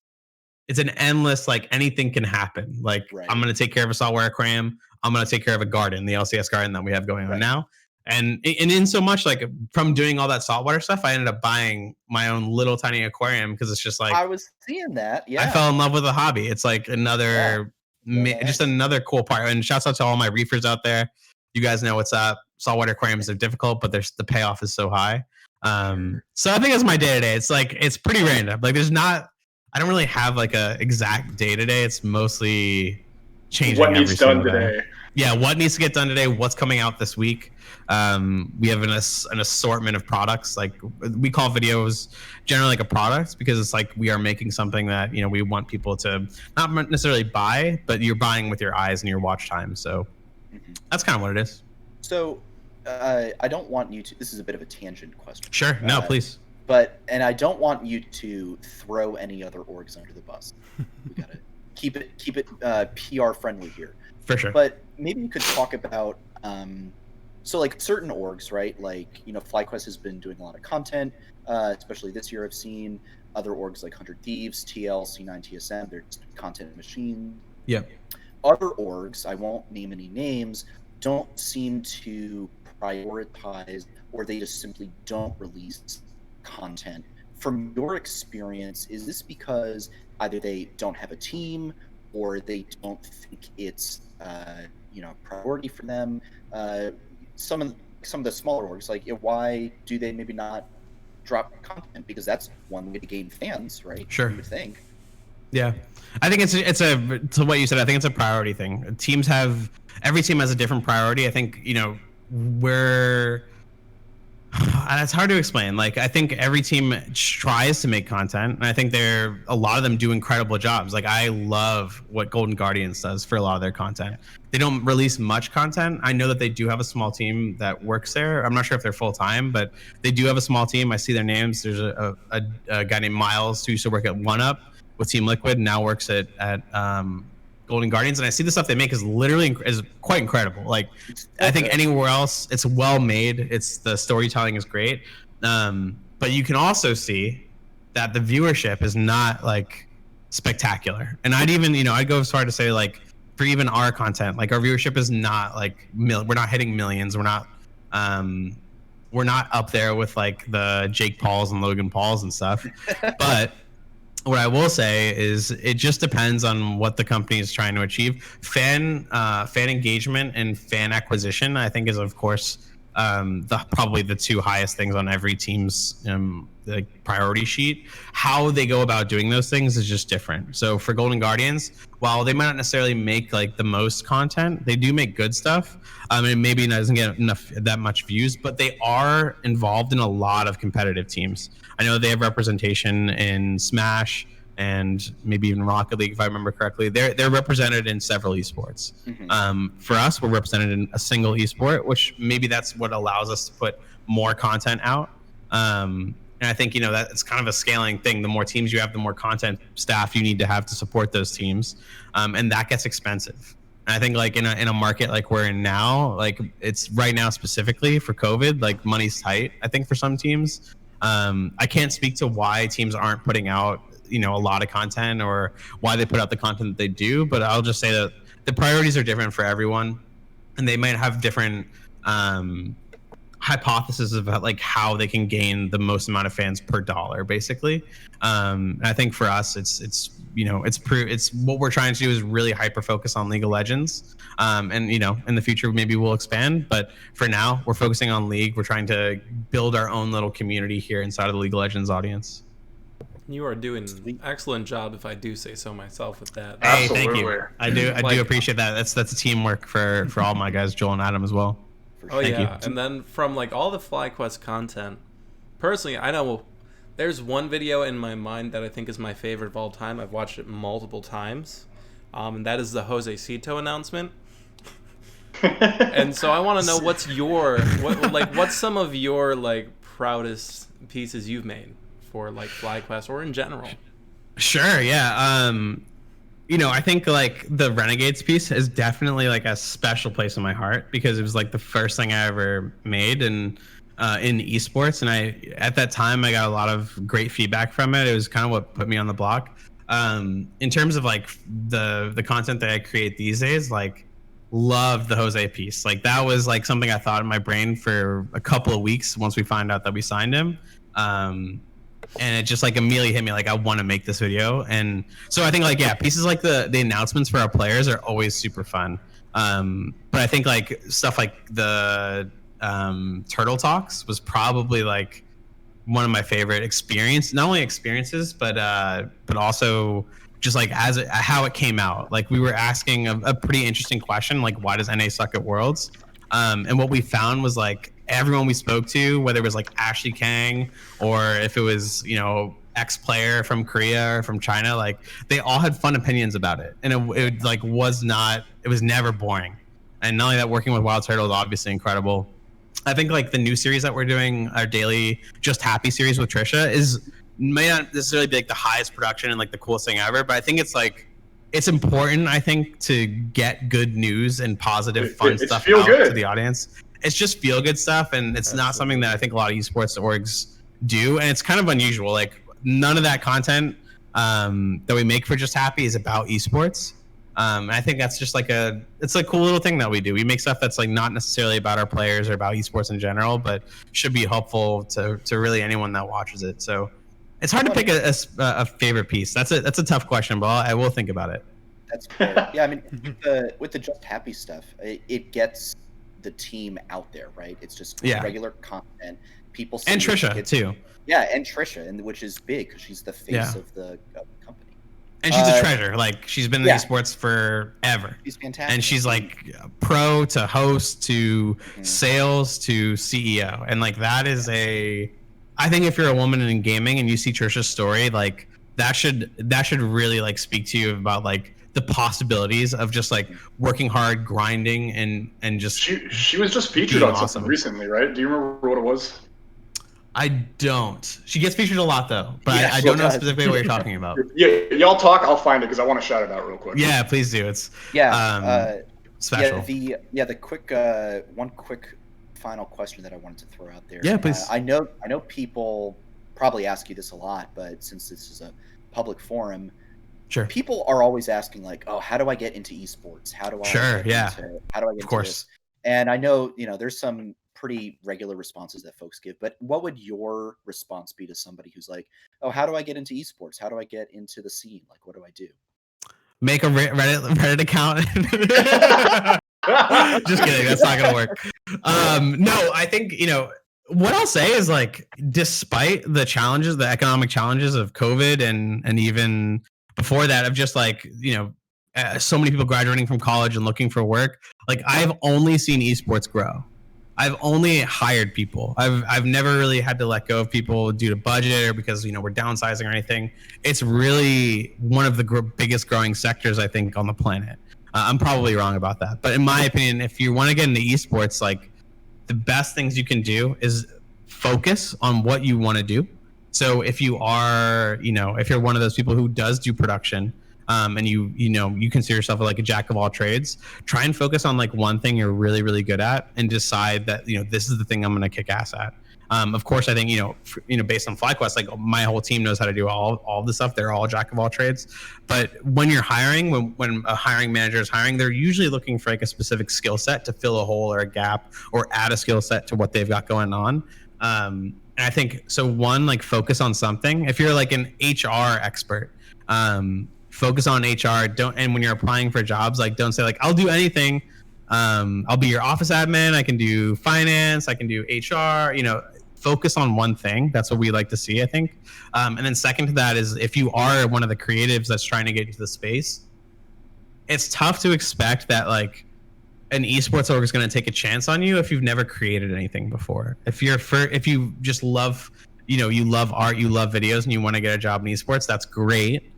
like anything can happen. Like I'm going to take care of a saltwater aquarium. I'm going to take care of a garden, the LCS garden that we have going on now. And in so much like from doing all that saltwater stuff, I ended up buying my own little tiny aquarium because it's just like, I was seeing that. Yeah. I fell in love with the hobby. It's like another, just another cool part. And shouts out to all my reefers out there. You guys know what's up. Saltwater aquariums are difficult, but the payoff is so high. So I think that's my day to day. It's like, it's pretty random. Like I don't really have like a exact day to day. It's mostly changing what needs done today. Yeah, what needs to get done today? What's coming out this week? We have an assortment of products. Like we call videos generally like a product because it's like we are making something that we want people to not necessarily buy, but you're buying with your eyes and your watch time. So that's kind of what it is. So I don't want you to. This is a bit of a tangent question. Sure. No, please. And I don't want you to throw any other orgs under the bus. We gotta keep it PR friendly here. For sure. But maybe you could talk about So like certain orgs, right? Like, FlyQuest has been doing a lot of content, especially this year. I've seen other orgs like 100 Thieves, TL, C9, TSM. They're just content machines. Yeah. Other orgs, I won't name any names, don't seem to prioritize, or they just simply don't release content. From your experience, is this because either they don't have a team or they don't think it's priority for them? Some of the smaller orgs, like, why do they maybe not drop content? Because that's one way to gain fans, right? Sure. You would think. Yeah, I think it's a to what you said. I think it's a priority thing. Every team has a different priority. I think it's hard to explain. Like, I think every team tries to make content, and I think a lot of them do incredible jobs. Like, I love what Golden Guardians does for a lot of their content. They don't release much content. I know that they do have a small team that works there. I'm not sure if they're full time, but they do have a small team. I see their names. There's a guy named Miles who used to work at OneUp with Team Liquid, now works at Golden Guardians, and I see the stuff they make is quite incredible. Like, I think anywhere else, it's well made. The storytelling is great, but you can also see that the viewership is not like spectacular. And I'd go as far to say, like, for even our content, like, our viewership is not like we're not hitting millions. We're not up there with like the Jake Pauls and Logan Pauls and stuff, but what I will say is it just depends on what the company is trying to achieve. Fan engagement and fan acquisition, I think, is of course probably the two highest things on every team's priority sheet. How they go about doing those things is just different. So for Golden Guardians, while they might not necessarily make like the most content, they do make good stuff. It maybe doesn't get that much views, but they are involved in a lot of competitive teams. I know they have representation in Smash and maybe even Rocket League, if I remember correctly. They're represented in several esports. Mm-hmm. For us, we're represented in a single esport, which maybe that's what allows us to put more content out. And I think that it's kind of a scaling thing. The more teams you have, the more content staff you need to have to support those teams, and that gets expensive. And I think like in a market like we're in now, like it's right now specifically for COVID, like money's tight, I think, for some teams. I can't speak to why teams aren't putting out a lot of content or why they put out the content that they do, but I'll just say that the priorities are different for everyone, and they might have different hypothesis about like how they can gain the most amount of fans per dollar, basically. And I think for us, it's what we're trying to do is really hyper focus on League of Legends. And in the future maybe we'll expand, but for now we're focusing on League. We're trying to build our own little community here inside of the League of Legends audience. You are doing an excellent job, if I do say so myself, with that. Hey, thank you. I do appreciate that. That's a teamwork for all my guys, Joel and Adam as well. Thank you. And then from like all the FlyQuest content, personally, I know there's one video in my mind that I think is my favorite of all time. I've watched it multiple times, and that is the Jose Cito announcement. And so I want to know what's some of your like proudest pieces you've made for like FlyQuest or in general. Sure, yeah. I think like the Renegades piece is definitely like a special place in my heart because it was like the first thing I ever made in esports, and at that time I got a lot of great feedback from it. It was kind of what put me on the block. In terms of like the content that I create these days, like loved the Jose piece. Like that was like something I thought in my brain for a couple of weeks once we found out that we signed him. And it just like immediately hit me like I want to make this video. And so I think like pieces like the announcements for our players are always super fun. But I think like stuff like the Turtle Talks was probably like one of my favorite not only experiences but also just like how it came out. Like we were asking a pretty interesting question, like why does NA suck at Worlds? And what we found was like everyone we spoke to, whether it was like Ashley Kang or if it was X player from Korea or from China, like they all had fun opinions about it, and it like was never boring. And not only that, working with Wild Turtle is obviously incredible. I think like the new series that we're doing, our daily Just Happy series with Trisha, may not necessarily be like the highest production and like the coolest thing ever, but I think it's important, I think, to get good news and positive, fun stuff out to the audience. it's just feel good stuff, and it's not something that I think a lot of esports orgs do, and it's kind of unusual. Like none of that content that we make for Just Happy is about esports. And I think that's just like it's a cool little thing that we do. We make stuff that's like not necessarily about our players or about esports in general, but should be helpful to really anyone that watches it. So it's hard to pick a favorite piece. That's a tough question, but I will think about it. That's fair. Yeah, I mean, with the Just Happy stuff, it gets the team out there, right? It's just regular content. People see and Trisha too. Yeah, and Trisha, and which is big because she's the face of the company. And she's a treasure. Like she's been in esports forever. She's fantastic. And she's like pro to host to sales to CEO. And like that is I think if you're a woman in gaming and you see Trisha's story, like that should really like speak to you about like the possibilities of just like working hard, grinding, and just. She was just featured on something recently, right? Do you remember what it was? I don't. She gets featured a lot though, but I don't know specifically what you're talking about. Yeah, y'all talk. I'll find it because I want to shout it out real quick. Yeah, please do. It's special. Yeah, the quick one quick final question that I wanted to throw out there. Yeah, please. I know people probably ask you this a lot, but since this is a public forum, sure. People are always asking like, "Oh, how do I get into esports? How do I how do I get into this?" And I know, there's some pretty regular responses that folks give, but what would your response be to somebody who's like, "Oh, how do I get into esports? How do I get into the scene? Like, what do I do?" Make a Reddit account. Just kidding. That's not gonna work. No, I think what I'll say is like, despite the challenges, the economic challenges of COVID, and even before that, of just like so many people graduating from college and looking for work. Like I've only seen esports grow. I've only hired people. I've never really had to let go of people due to budget or because we're downsizing or anything. It's really one of the biggest growing sectors I think on the planet. I'm probably wrong about that, but in my opinion, if you want to get into esports, like the best things you can do is focus on what you want to do. So if you are, if you're one of those people who does do production, and you consider yourself like a jack of all trades, try and focus on like one thing you're really, really good at and decide that, this is the thing I'm going to kick ass at. Of course, I think, based on FlyQuest, like my whole team knows how to do all the stuff. They're all jack of all trades. But when you're hiring, when a hiring manager is hiring, they're usually looking for like a specific skill set to fill a hole or a gap or add a skill set to what they've got going on. And I think, so one, like focus on something. If you're like an HR expert, focus on HR. And when you're applying for jobs, like don't say like, I'll do anything. I'll be your office admin. I can do finance. I can do HR, focus on one thing. That's what we like to see, I think. And then second to that is if you are one of the creatives that's trying to get into the space, it's tough to expect that like an esports org is going to take a chance on you if you've never created anything before. If you just love, you love art, you love videos, and you want to get a job in esports, that's great.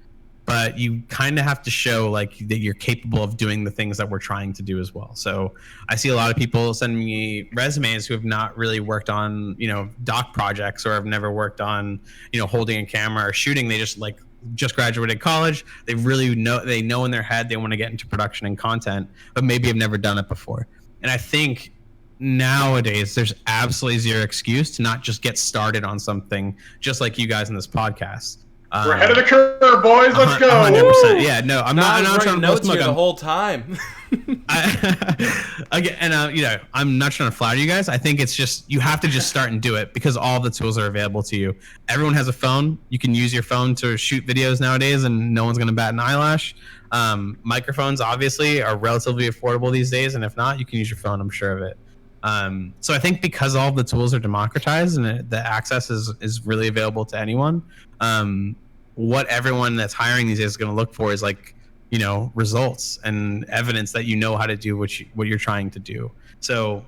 But you kind of have to show like that you're capable of doing the things that we're trying to do as well. So I see a lot of people sending me resumes who have not really worked on, doc projects or have never worked on, holding a camera or shooting. They just graduated college. They know in their head they want to get into production and content, but maybe have never done it before. And I think nowadays there's absolutely zero excuse to not just get started on something, just like you guys in this podcast. We're ahead of the curve, boys. Let's go. 100%. Yeah, no, I'm not trying to notes here the whole time. I'm not trying to flatter you guys. I think it's just you have to just start and do it because all the tools are available to you. Everyone has a phone. You can use your phone to shoot videos nowadays, and no one's going to bat an eyelash. Microphones obviously are relatively affordable these days, and if not, you can use your phone. I'm sure of it. So I think because all the tools are democratized and the access is really available to anyone, what everyone that's hiring these days is going to look for is like, results and evidence that how to do what you're trying to do. So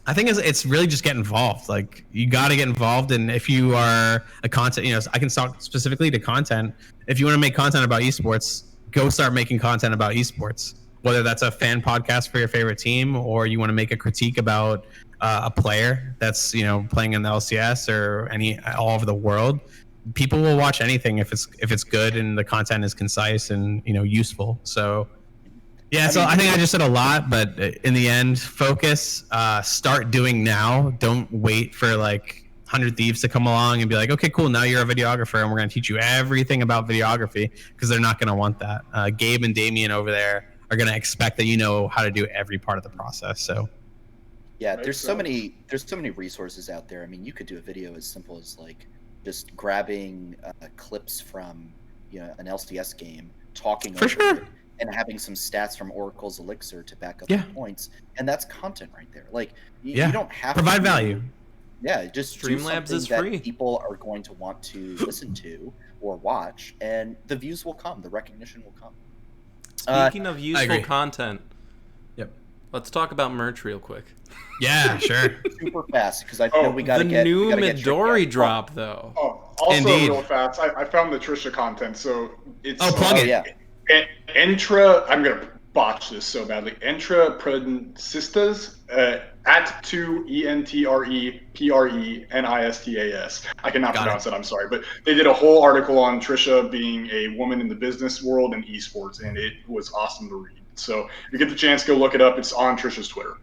I think it's really just get involved. Like you got to get involved. And if you are a content, I can talk specifically to content. If you want to make content about esports, go start making content about esports. Whether that's a fan podcast for your favorite team, or you want to make a critique about a player that's playing in the LCS or all over the world, people will watch anything if it's good and the content is concise and useful. So Yeah, so I think I just said a lot, but in the end, focus, start doing now. Don't wait for like 100 Thieves to come along and be like, okay, cool, now you're a videographer and we're going to teach you everything about videography, because they're not going to want that. Gabe and Damien over there are going to expect that you know how to do every part of the process. So yeah, there's so many resources out there. I mean, you could do a video as simple as like just grabbing clips from an LCS game, talking for over sure. it, and having some stats from Oracle's Elixir to back up the points, and that's content right there. Like you don't have provide to value. Yeah, just do Streamlabs something is that free. people are going to want to listen to or watch, and the views will come, the recognition will come. Speaking of useful agree. content, Yep. let's talk about merch real quick. Yeah, sure. Super fast, because I know we got to The get new we gotta get Midori drop though. Also, Indeed. real fast, I found the Trisha content, so it's Plug it. Yeah. Entra. I'm gonna botch this so badly. Entra Prencistas at 2 ENTREPRENISTAS. I cannot pronounce it. I'm sorry, but they did a whole article on Trisha being a woman in the business world and esports, and it was awesome to read. So if you get the chance, go look it up. It's on Trisha's Twitter.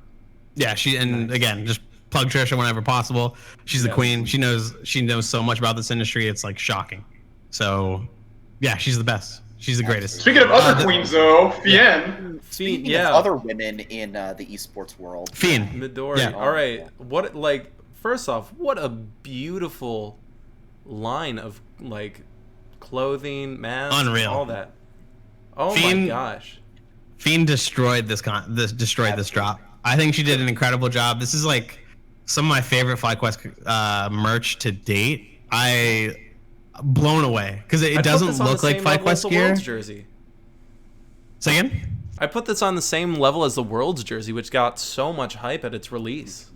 Yeah, again, just plug Trisha whenever possible. She's the queen. She knows so much about this industry. It's like shocking. So, yeah, she's the best. She's the greatest. Speaking of other queens, though, Fien. Speaking of other women in the esports world, Fien. Midori. Yeah. All right. What first off, what a beautiful line of like clothing, masks, Unreal. all that. Oh Fien- my gosh. Fien destroyed this drop. I think she did an incredible job. This is like some of my favorite FlyQuest merch to date. Blown away because it doesn't look like FlyQuest gear. World's jersey. Say again? I put this on the same level as the World's jersey, which got so much hype at its release.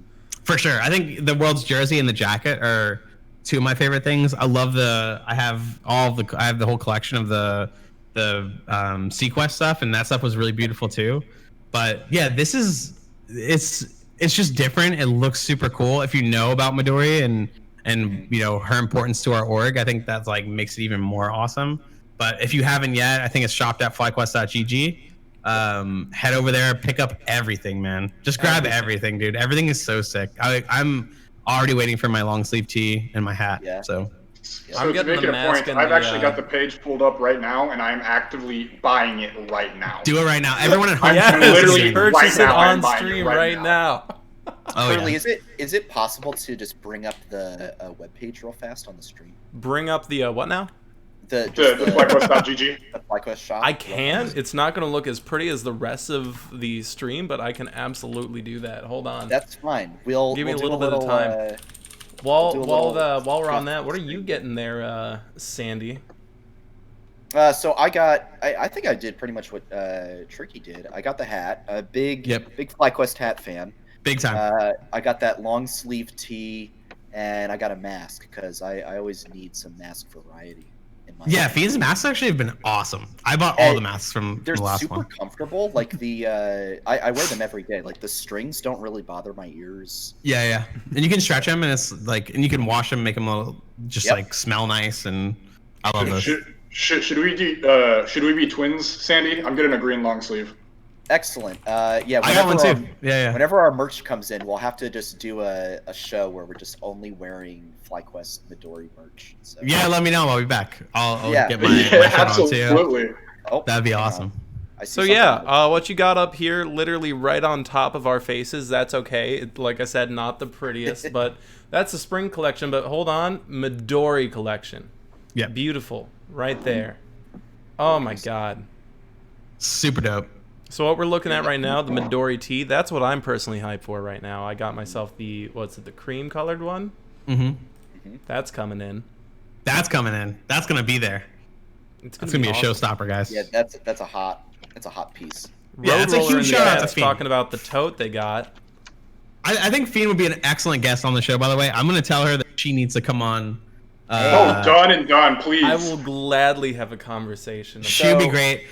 For sure. I think the World's jersey and the jacket are two of my favorite things. I love I have the whole collection of the Sequest stuff, and that stuff was really beautiful too. But yeah, it's just different. It looks super cool. If you know about Midori and her importance to our org, I think that's like makes it even more awesome. But if you haven't yet, I think it's shopped at flyquest.gg. Head over there, pick up everything, man. Just grab everything, dude. Everything is so sick. I'm already waiting for my long sleeve tee and my hat. Yeah. So I'm to getting make the it a mask point, and I've the, actually got the page pulled up right now, and I'm actively buying it right now. Do it right now. Everyone at home. Yeah, literally purchase right it now, on I'm buying it stream right right now. Oh, Curly, yeah. is it possible to just bring up the webpage real fast on the stream? Bring up the what now? The FlightQuest.gg. The FlyQuest shop. I can. It's not going to look as pretty as the rest of the stream, but I can absolutely do that. Hold on. That's fine. We'll Give me we'll a do little bit of time. While we're on that, what are you getting there, Sandy? So I think I did pretty much what Tricky did. I got the hat. A big FlyQuest hat fan. Big time. I got that long sleeve tee, and I got a mask because I always need some mask variety. Yeah, Fiend's masks actually have been awesome. I bought all the masks from the last super one. Comfortable. Like I wear them every day. Like the strings don't really bother my ears. Yeah, and you can stretch them, and it's like, and you can wash them, make them like smell nice, and I love those. Should we be twins, Sandy? I'm getting a green long sleeve. Excellent. Yeah, I got one too. Yeah. Whenever our merch comes in, we'll have to just do a show where we're just only wearing FlyQuest Midori merch. So. Yeah, let me know. I'll be back. I'll get my absolutely. Oh, that'd be awesome. So yeah, what you got up here, literally right on top of our faces, that's okay. Like I said, not the prettiest, but that's the spring collection. But hold on, Midori collection. Yeah, beautiful, right there. Oh my god, super dope. So what we're looking at right now, the Midori tee, that's what I'm personally hyped for right now. I got myself the cream colored one. Mm-hmm. That's coming in. That's gonna be there. It's gonna be awesome. A showstopper, guys. Yeah, that's a hot piece. Yeah, it's a huge shout out to Fiend. Talking about the tote they got. I think Fiend would be an excellent guest on the show. By the way, I'm gonna tell her that she needs to come on. Done, please. I will gladly have a conversation. She would be great.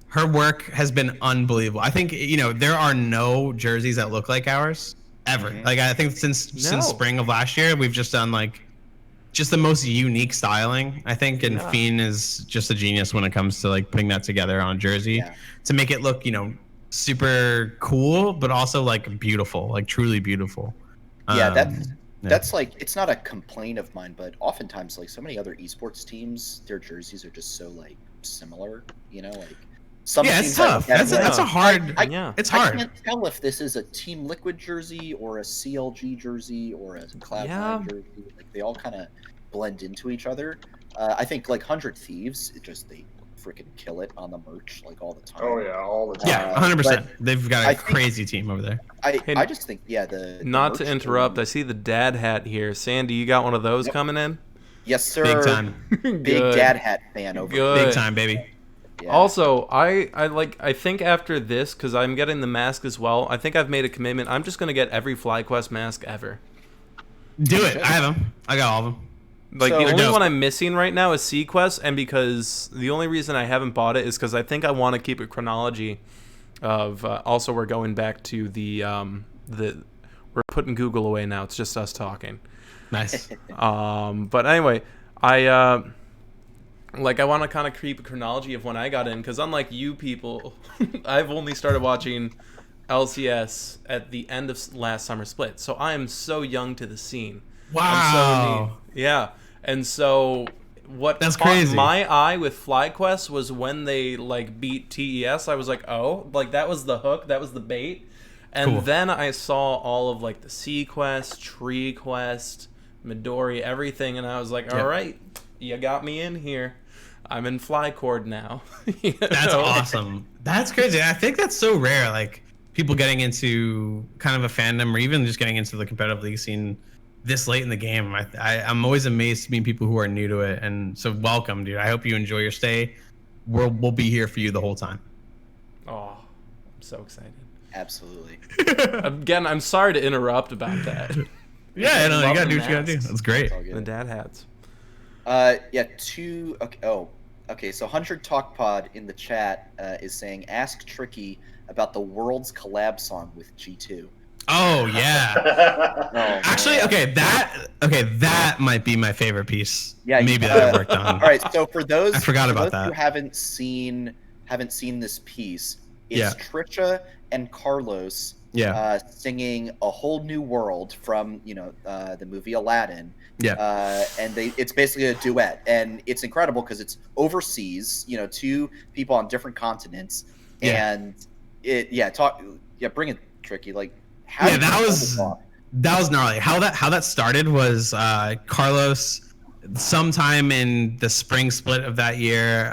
Her work has been unbelievable. I think there are no jerseys that look like ours ever. Mm-hmm. Like I think since spring of last year, we've just done just the most unique styling. I think, and Fiend is just a genius when it comes to putting that together on a jersey to make it look super cool, but also like beautiful, like truly beautiful. Yeah, that's like, it's not a complaint of mine, but oftentimes like so many other esports teams, their jerseys are just so like similar, like some yeah, teams it's tough. That's a hard. It's hard. I can't tell if this is a Team Liquid jersey or a CLG jersey or a Cloud9 jersey. Like they all kind of blend into each other. I think like 100 Thieves, they freaking kill it on the merch like all the time. Oh yeah, all the time. Yeah, 100%. They've got a crazy team over there. I just think not to interrupt, I see the dad hat here. Sandy, you got one of those coming in? Yes, sir. Big time. Big dad hat fan over Good. Big time, baby. Yeah. Also, I think after this, because I'm getting the mask as well, I think I've made a commitment. I'm just gonna get every FlyQuest mask ever. Do it. I have them. I got all of them. Like the only one I'm missing right now is Sequest, and because the only reason I haven't bought it is because I think I want to keep a chronology of. Also, we're going back to the we're putting Google away now. It's just us talking. Nice. But anyway, I want to kind of keep a chronology of when I got in, because unlike you people, I've only started watching LCS at the end of last summer split, so I am so young to the scene. Wow. Yeah. And so what That's caught crazy. my eye with FlyQuest was when they like beat TES. I was like, oh, like that was the hook, that was the bait. And then I saw all of like the Sequest, Tree Quest, Midori, everything, and I was like, all right, you got me in here. I'm in FlyCord now. That's awesome. That's crazy. I think that's so rare. Like people getting into kind of a fandom, or even just getting into the competitive league scene this late in the game. I'm always amazed to meet people who are new to it, and so welcome, dude. I hope you enjoy your stay. We'll be here for you the whole time. Oh, I'm so excited. Absolutely. Again, I'm sorry to interrupt about that. Yeah, no, you gotta do what you gotta do. That's great. The dad hats. Okay, so 100 Talk Pod in the chat is saying, ask Tricky about the World's collab song with G2. Oh yeah. Actually, that might be my favorite piece. Yeah, maybe that I worked on. All right, so for those I forgot about that. who haven't seen this piece, it's Trisha and Carlos singing A Whole New World from the movie Aladdin. Yeah. And it's basically a duet, and it's incredible because it's overseas, two people on different continents, and bring it, Tricky, like. That was gnarly. How that started was Carlos, sometime in the spring split of that year,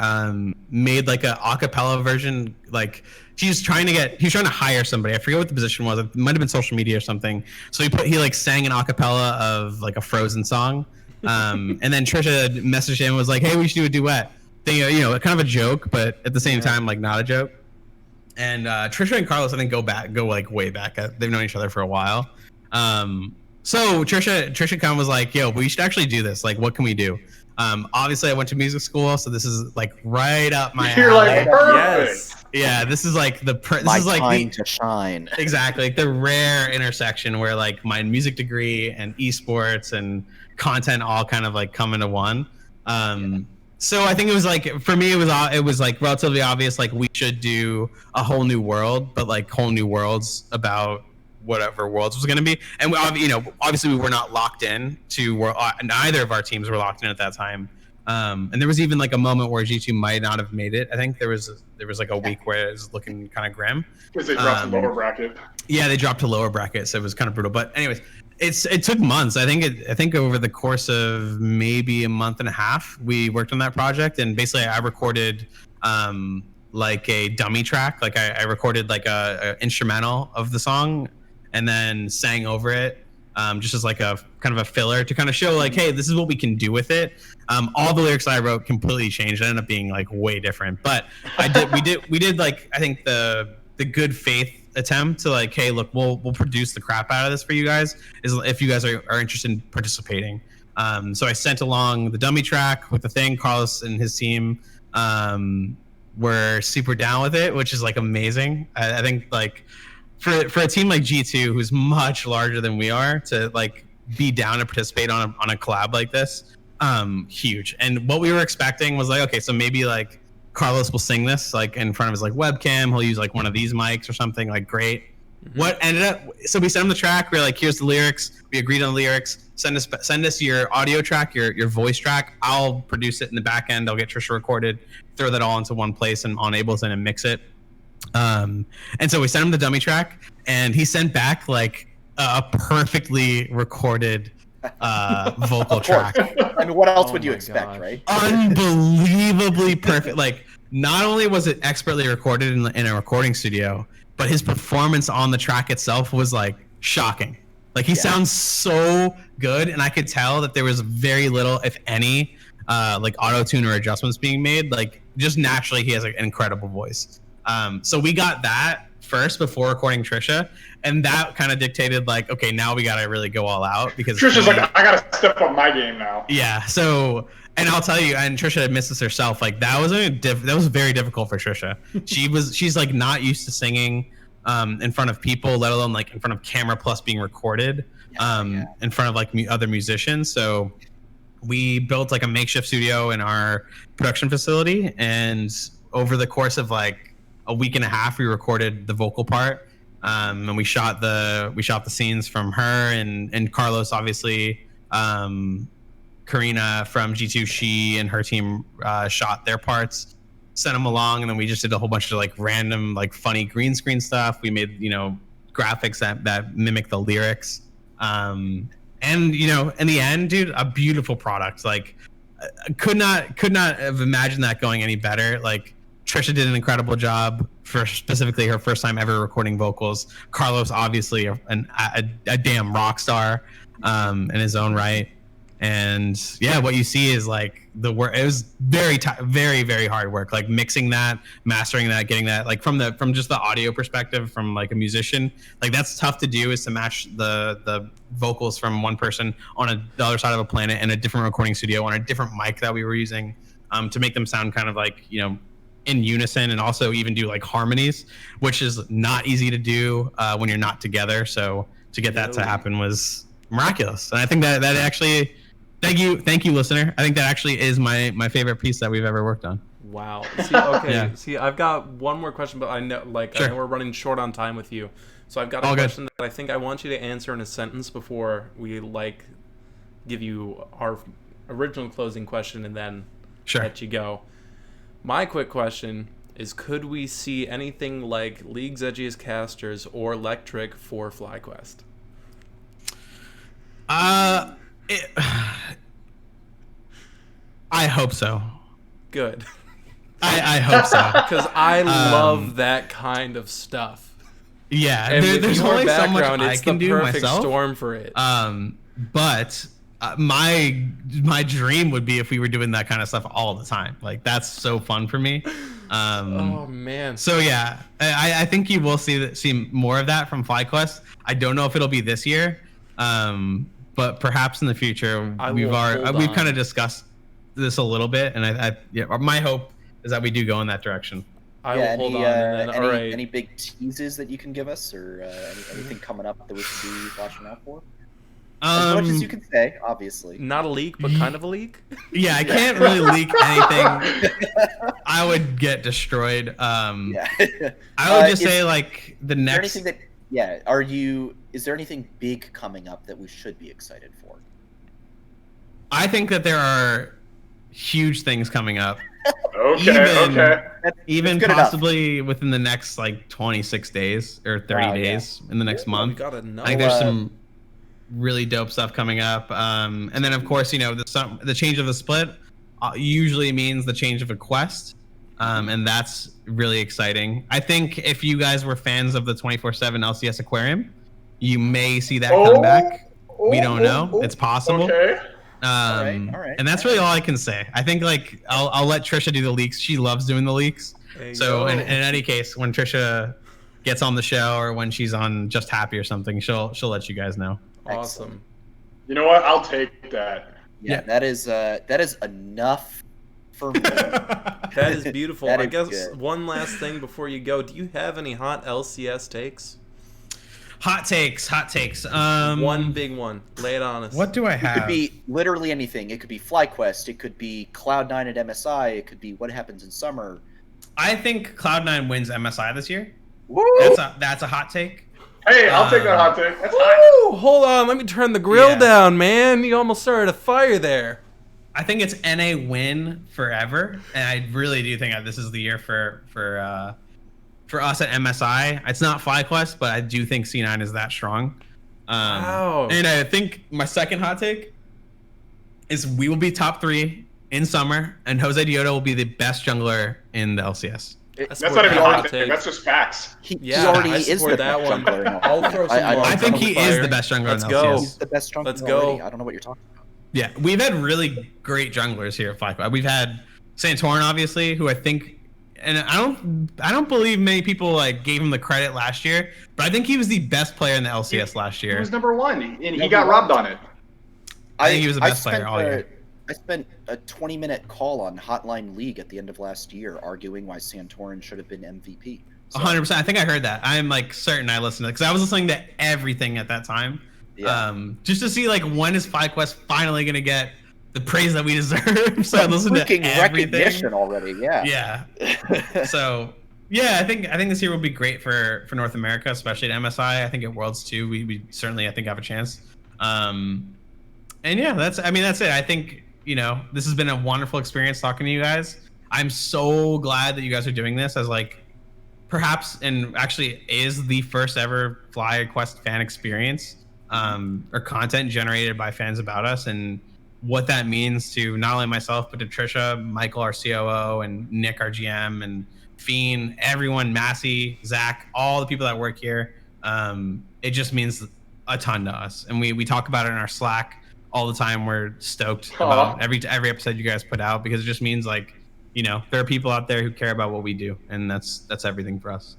made like a acapella version. Like he was trying to hire somebody. I forget what the position was. It might have been social media or something. So he like sang an acapella of like a Frozen song, and then Trisha messaged him and was like, "Hey, we should do a duet." Thing, kind of a joke, but at the same time, like not a joke. And Trisha and Carlos, I think, go like way back. They've known each other for a while. So Trisha kind of was like, "Yo, we should actually do this. Like, what can we do?" Obviously, I went to music school, so this is like right up my alley. You're like, perfect. Yes. Yeah, this is like time to shine. Exactly, like the rare intersection where like my music degree and esports and content all kind of like come into one. So I think it was like, for me, it was like relatively obvious, like we should do a whole new world, but like whole new worlds about whatever worlds was going to be. And we, obviously we were not locked in to neither of our teams were locked in at that time. And there was even like a moment where G2 might not have made it. I think there was like a week where it was looking kind of grim. Because they dropped to lower bracket. Yeah, they dropped to lower bracket, so it was kind of brutal. But anyways, it took months. I think over the course of maybe a month and a half, we worked on that project, and basically I recorded like a dummy track. Like I recorded like a instrumental of the song, and then sang over it, just as like a kind of a filler to kind of show like, hey, this is what we can do with it. All the lyrics I wrote completely changed. It ended up being like way different, but we did like, I think the good faith attempt to like, hey, look, we'll produce the crap out of this for you guys, is if you guys are interested in participating. So I sent along the dummy track with the thing. Carlos and his team were super down with it, which is like amazing. I think like for a team like G2, who's much larger than we are, to like be down to participate on a collab like this, huge. And what we were expecting was like, okay, so maybe like Carlos will sing this like in front of his like webcam. He'll use like one of these mics or something. Like great. What ended up? So we sent him the track. We're like, here's the lyrics. We agreed on the lyrics. Send us your audio track, your voice track. I'll produce it in the back end. I'll get Trisha recorded, throw that all into one place and on Ableton and mix it. And so we sent him the dummy track, and he sent back like a perfectly recorded vocal track. I mean, what else would you expect, right? Unbelievably perfect. Like, not only was it expertly recorded in a recording studio, but his performance on the track itself was like shocking. Like, he sounds so good, and I could tell that there was very little, if any, like auto-tune or adjustments being made. Like, just naturally, he has like, an incredible voice. So we got that first before recording Trisha, and that kind of dictated like, okay, now we gotta really go all out because Trisha's like, I gotta step up my game now. Yeah. So, and I'll tell you, and Trisha admits this herself, like that was very difficult for Trisha. She's like not used to singing in front of people, let alone like in front of camera plus being recorded in front of like other musicians. So we built like a makeshift studio in our production facility, and over the course of like a week and a half, we recorded the vocal part, and we shot the scenes from her and Carlos, obviously. Karina from G2, she and her team shot their parts, sent them along, and then we just did a whole bunch of like random, like funny green screen stuff. We made, graphics that mimic the lyrics. And in the end, dude, a beautiful product. Like, could not have imagined that going any better. Like, Trisha did an incredible job for specifically her first time ever recording vocals. Carlos, obviously, a damn rock star in his own right. And yeah, what you see is like the work. It was very, very hard work. Like mixing that, mastering that, getting that. Like from just the audio perspective, from like a musician, like that's tough to do. Is to match the vocals from one person on the other side of a planet in a different recording studio on a different mic that we were using, to make them sound kind of like in unison, and also even do like harmonies, which is not easy to do when you're not together. So to get that to happen was miraculous, and I think that actually. Thank you, listener. I think that actually is my favorite piece that we've ever worked on. Wow. See, okay. Yeah. See, I've got one more question, but I know, Sure. I know we're running short on time with you, so I've got a question that I think I want you to answer in a sentence before we give you our original closing question and then let you go. My quick question is: could we see anything like League's Edgiest Casters or Electric for FlyQuest? I hope so. Good. I hope so. Because I love that kind of stuff. Yeah, and there's only so much I it's can the do perfect myself. storm for it. But my dream would be if we were doing that kind of stuff all the time. Like, that's so fun for me. Oh man. So yeah, I think you will see more of that from FlyQuest. I don't know if it'll be this year. But perhaps in the future. We've kind of discussed this a little bit, and my hope is that we do go in that direction. I will hold on. And then, any big teases that you can give us, or anything coming up that we should be watching out for? As much as you can say, obviously. Not a leak, but kind of a leak. Yeah, I can't really leak anything. I would get destroyed. I would just say like the next. Is there anything big coming up that we should be excited for? I think that there are huge things coming up. Even possibly within the next like 26 days or 30 days in the next month. I think there's some really dope stuff coming up. And then of course, the change of the split usually means the change of a quest. And that's really exciting. I think if you guys were fans of the 24/7 LCS Aquarium, you may see that come back. We don't know. It's possible. Okay. All right. And that's really all I can say. I think like I'll let Trisha do the leaks. She loves doing the leaks. So in any case, when Trisha gets on the show or when she's on Just Happy or something, she'll let you guys know. Awesome. You know what? I'll take that. Yeah. That is enough for me. That is beautiful. I guess good. One last thing before you go. Do you have any hot LCS takes? Hot takes. One big one. Lay it on us. What do I It have? could be literally anything. It could be FlyQuest. It could be Cloud9 at MSI. It could be what happens in summer. I think Cloud9 wins MSI this year. Woo! That's a hot take. Hey, I'll take that hot take. That's hot. Woo! Hold on, let me turn the grill down, man. You almost started a fire there. I think it's NA win forever, and I really do think that this is the year for us at MSI. It's not FlyQuest, but I do think C9 is that strong. Wow. And I think my second hot take is we will be top 3 in summer, and Jose Dioto will be the best jungler in the LCS. That's not even a hot take. That's just facts. He already is the best jungler. In I'll throw some I think he is the best jungler in the LCS. He's the best jungler. Let's go. Already. I don't know what you're talking about. Yeah, we've had really great junglers here at FlyQuest. We've had Santorin, obviously, who I think, and I don't believe many people like gave him the credit last year, but I think he was the best player in the LCS last year. He was number 1, and he got robbed on it. I think he was the best player all year. I spent a 20-minute call on Hotline League at the end of last year arguing why Santorin should have been MVP. 100%. I think I heard that. I'm like certain I listened to it because I was listening to everything at that time. Yeah. Just to see like when is FlyQuest finally gonna get the praise that we deserve. So I listened to everything. Recognition already. Yeah. Yeah. So yeah, I think this year will be great for North America, especially at MSI. I think at Worlds too, we certainly I think have a chance. And yeah, that's it. I think this has been a wonderful experience talking to you guys. I'm so glad that you guys are doing this as like perhaps and actually is the first ever FlyQuest fan experience or content generated by fans about us, and what that means to not only myself but to Trisha, Michael, our COO, and Nick, our GM, and Fiend, everyone, Massey, Zach, all the people that work here. It just means a ton to us, and we talk about it in our Slack all the time. We're stoked about every episode you guys put out because it just means like there are people out there who care about what we do, and that's everything for us.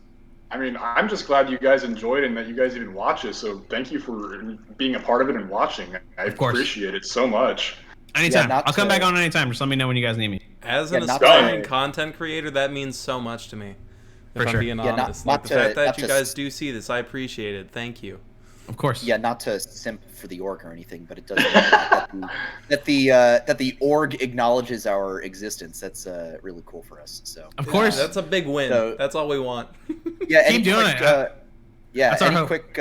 I mean, I'm just glad you guys enjoyed and that you guys even watch it. So thank you for being a part of it and watching. I appreciate it so much. Anytime. I'll come back on anytime. Just let me know when you guys need me. As an aspiring content creator, that means so much to me. If I'm being honest. The fact that you guys do see this, I appreciate it. Thank you. Of course. Yeah, not to simp for the org or anything, but it does that the org acknowledges our existence. That's really cool for us. So of course, that's a big win. So, that's all we want. Yeah, keep doing it. Any quick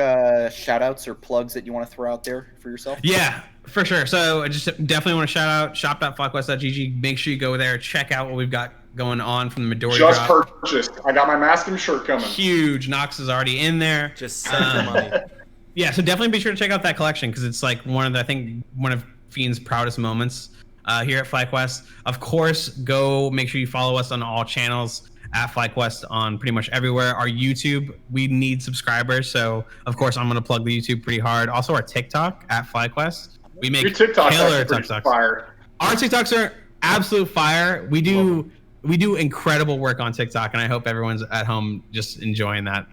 shout outs or plugs that you want to throw out there for yourself? Yeah, for sure. So I just definitely want to shout out shop.flyquest.gg. Make sure you go there, check out what we've got going on from the Midori Just drop. Purchased. I got my mask and shirt coming. Huge. Nox is already in there. Just send the money. Yeah, so definitely be sure to check out that collection because it's like one of Fiend's proudest moments here at FlyQuest. Of course, go make sure you follow us on all channels at FlyQuest on pretty much everywhere. Our YouTube, we need subscribers, so of course I'm gonna plug the YouTube pretty hard. Also our TikTok at FlyQuest. We make killer TikToks. Fire. Our TikToks are absolute fire. We do incredible work on TikTok, and I hope everyone's at home just enjoying that.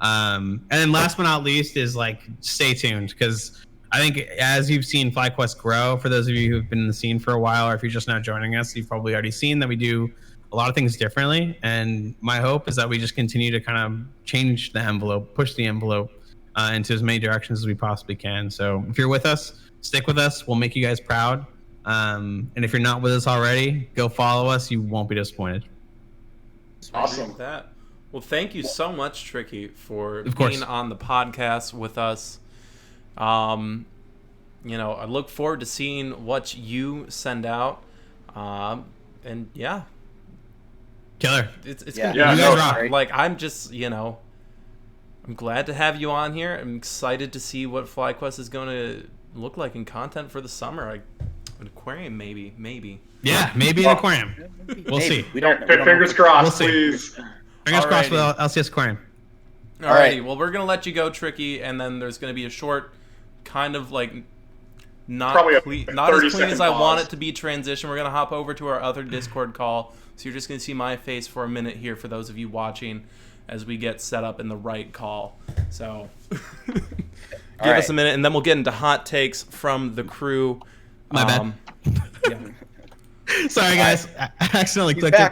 And then last but not least is like stay tuned because I think as you've seen FlyQuest grow, for those of you who've been in the scene for a while, or if you're just now joining us, you've probably already seen that we do a lot of things differently. And my hope is that we just continue to kind of change the envelope, push the envelope into as many directions as we possibly can. So if you're with us, stick with us. We'll make you guys proud. And if you're not with us already, go follow us. You won't be disappointed. Awesome. Well, thank you so much, Tricky, for being on the podcast with us. I look forward to seeing what you send out. And yeah. Killer. It's gonna be rock. Like I'm just, I'm glad to have you on here. I'm excited to see what FlyQuest is going to look like in content for the summer. An aquarium, maybe. Yeah, maybe an aquarium. We'll see. We don't. Fingers crossed, please. Fingers crossed with LCS Aquarium. Alrighty, well, we're going to let you go, Tricky, and then there's going to be a short, kind of like, not as clean as I want it to be transition. We're going to hop over to our other Discord call, so you're just going to see my face for a minute here for those of you watching as we get set up in the right call. So, give us a minute, and then we'll get into hot takes from the crew. My bad. Yeah. Sorry, guys. I accidentally clicked it.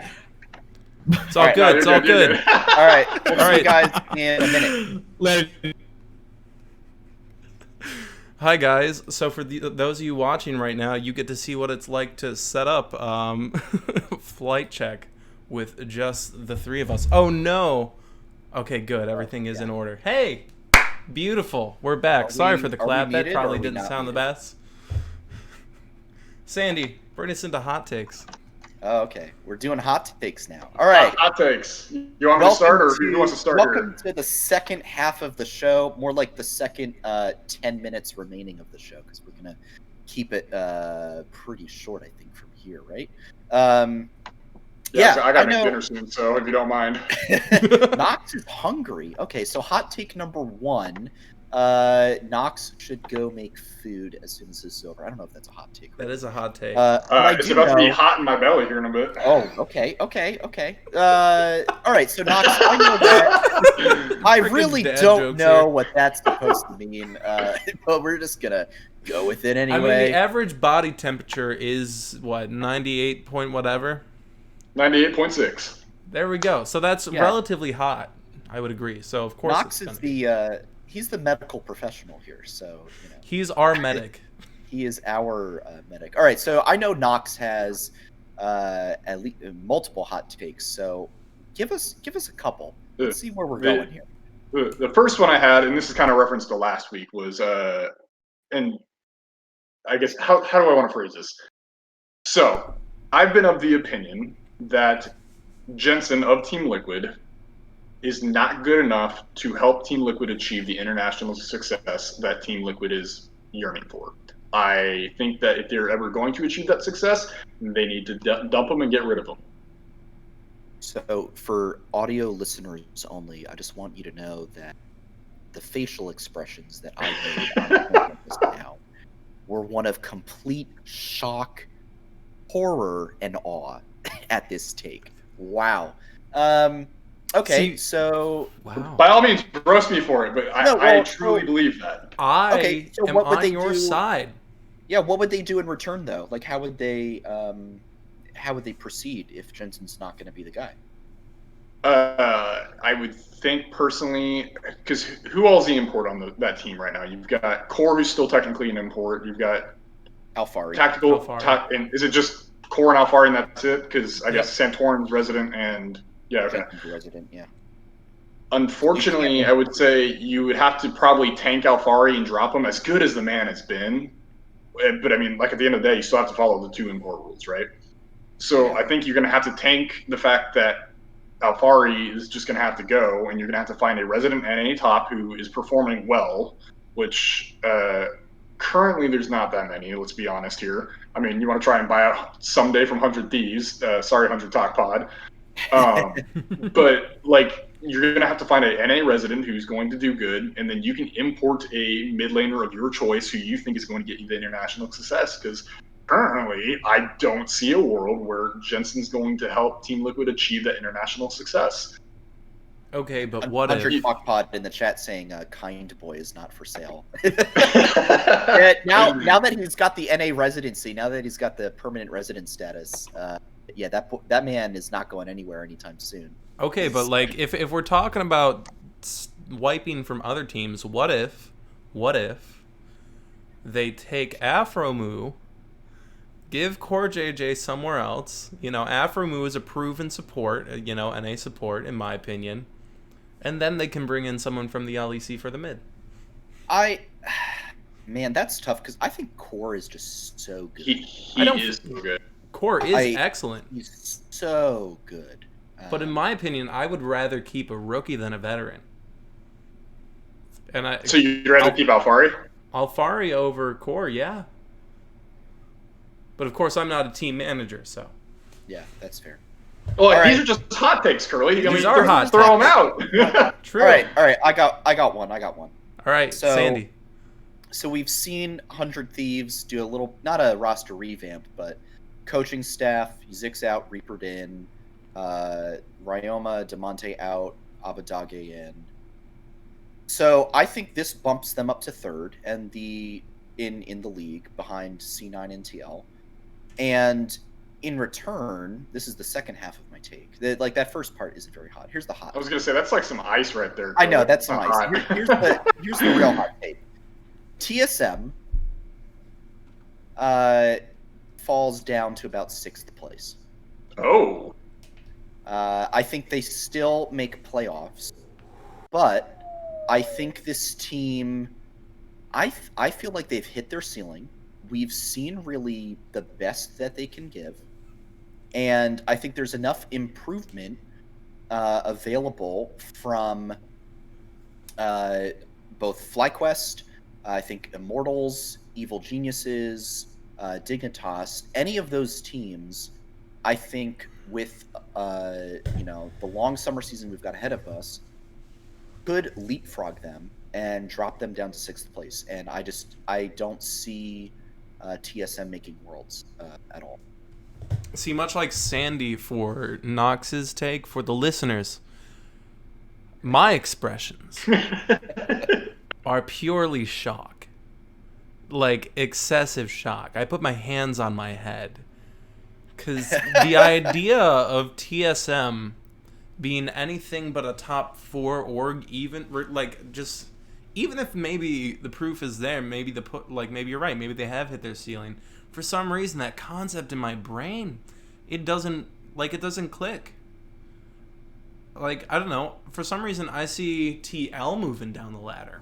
It's all good. It's all good. All right. We'll see you guys in a minute. Later. Hi guys. So for those of you watching right now, you get to see what it's like to set up FlightCheck with just the three of us. Oh no. Okay, good. Everything is in order. Hey, beautiful. We're back. Sorry for the clap. That probably didn't sound the best. Sandy, bring us into hot takes. Oh, okay, we're doing hot takes now. All right. Hot takes. You want me to start, or who wants to start welcome here? to the second half of the show, more like the second 10 minutes remaining of the show, because we're going to keep it pretty short, I think, from here, right? Yeah, so I got to make dinner soon, so if you don't mind. Nox is hungry. Okay, so hot take number 1. Nox should go make food as soon as this is over. I don't know if that's a hot take. That is a hot take. It's about to be hot in my belly here in a bit. Oh, okay. All right, so Nox, I know that. I really don't know what that's supposed to mean, but we're just gonna go with it anyway. I mean, the average body temperature is what, 98 point whatever. 98.6. There we go. So that's relatively hot. I would agree. So of course, Nox is he's the medical professional here, so you know. He's our medic. He is our medic. All right, so I know Nox has at least multiple hot takes. So give us a couple. Let's see where we're going here. The first one I had, and this is kind of reference to last week, was and I guess how do I want to phrase this? So I've been of the opinion that Jensen of Team Liquid is not good enough to help Team Liquid achieve the international success that Team Liquid is yearning for. I think that if they're ever going to achieve that success, they need to dump him and get rid of him. So for audio listeners only, I just want you to know that the facial expressions that I made just now were one of complete shock, horror, and awe at this take. Wow. Okay, so wow. By all means, roast me for it, but I truly believe that. I am on your side. Yeah, what would they do in return, though? Like, how would they proceed if Jensen's not going to be the guy? I would think personally, because who all's the import on that team right now? You've got Core, who's still technically an import. You've got Alfari. And is it just Core and Alfari and that's it? Because I guess Santorin's resident and resident, yeah. Unfortunately, I would say you would have to probably tank Alfari and drop him, as good as the man has been. But I mean, like at the end of the day, you still have to follow the 2 import rules, right? So I think you're going to have to tank the fact that Alfari is just going to have to go, and you're going to have to find a resident NA top who is performing well, which currently there's not that many, let's be honest here. I mean, you want to try and buy out someday from 100 Thieves. Sorry, 100 Talk Pod. But like, you're going to have to find a NA resident who's going to do good, and then you can import a mid laner of your choice who you think is going to get you the international success. Because currently, I don't see a world where Jensen's going to help Team Liquid achieve that international success. Okay, but what if... 100 Talk Pod in the chat saying Kind Boy is not for sale. now that he's got the NA residency, now that he's got the permanent resident status, that man is not going anywhere anytime soon. Okay, but like if we're talking about wiping from other teams, what if they take Afromu, give Core JJ somewhere else? You know, Afromu is a proven support, NA support in my opinion, and then they can bring in someone from the LEC for the mid. Man, that's tough because I think Core is just so good. He is so good. Core is excellent. He's so good. But in my opinion, I would rather keep a rookie than a veteran. So you'd rather keep Alfari? Alfari over Core, yeah. But of course, I'm not a team manager, so. Yeah, that's fair. Well, these are just hot takes, Curly. These are hot. Throw them out. True. All right. I got one. All right, so, Sandy. So we've seen 100 Thieves do a little, not a roster revamp, but coaching staff, Zix out, Reapered in, Ryoma, Demonte out, Abadage in. So I think this bumps them up to 3rd and in the league behind C9 and TL. And in return, this is the second half of my take. That first part isn't very hot. Here's the hot. I was gonna say that's like some ice right there. I know, that's some ice. Here's the real hot take. TSM falls down to about 6th place. Oh. I think they still make playoffs, but I think this team, I feel like they've hit their ceiling. We've seen really the best that they can give, and I think there's enough improvement available from both FlyQuest, I think Immortals, Evil Geniuses, Dignitas, any of those teams. I think with the long summer season we've got ahead of us, could leapfrog them and drop them down to 6th place. And I don't see TSM making Worlds at all. See, much like Sandy for Nox's take, for the listeners, my expressions are purely shock. Like, excessive shock. I put my hands on my head. Because the idea of TSM being anything but a top 4 org, even if maybe the proof is there, maybe maybe you're right, maybe they have hit their ceiling. For some reason, that concept in my brain, it doesn't click. Like, I don't know. For some reason, I see TL moving down the ladder.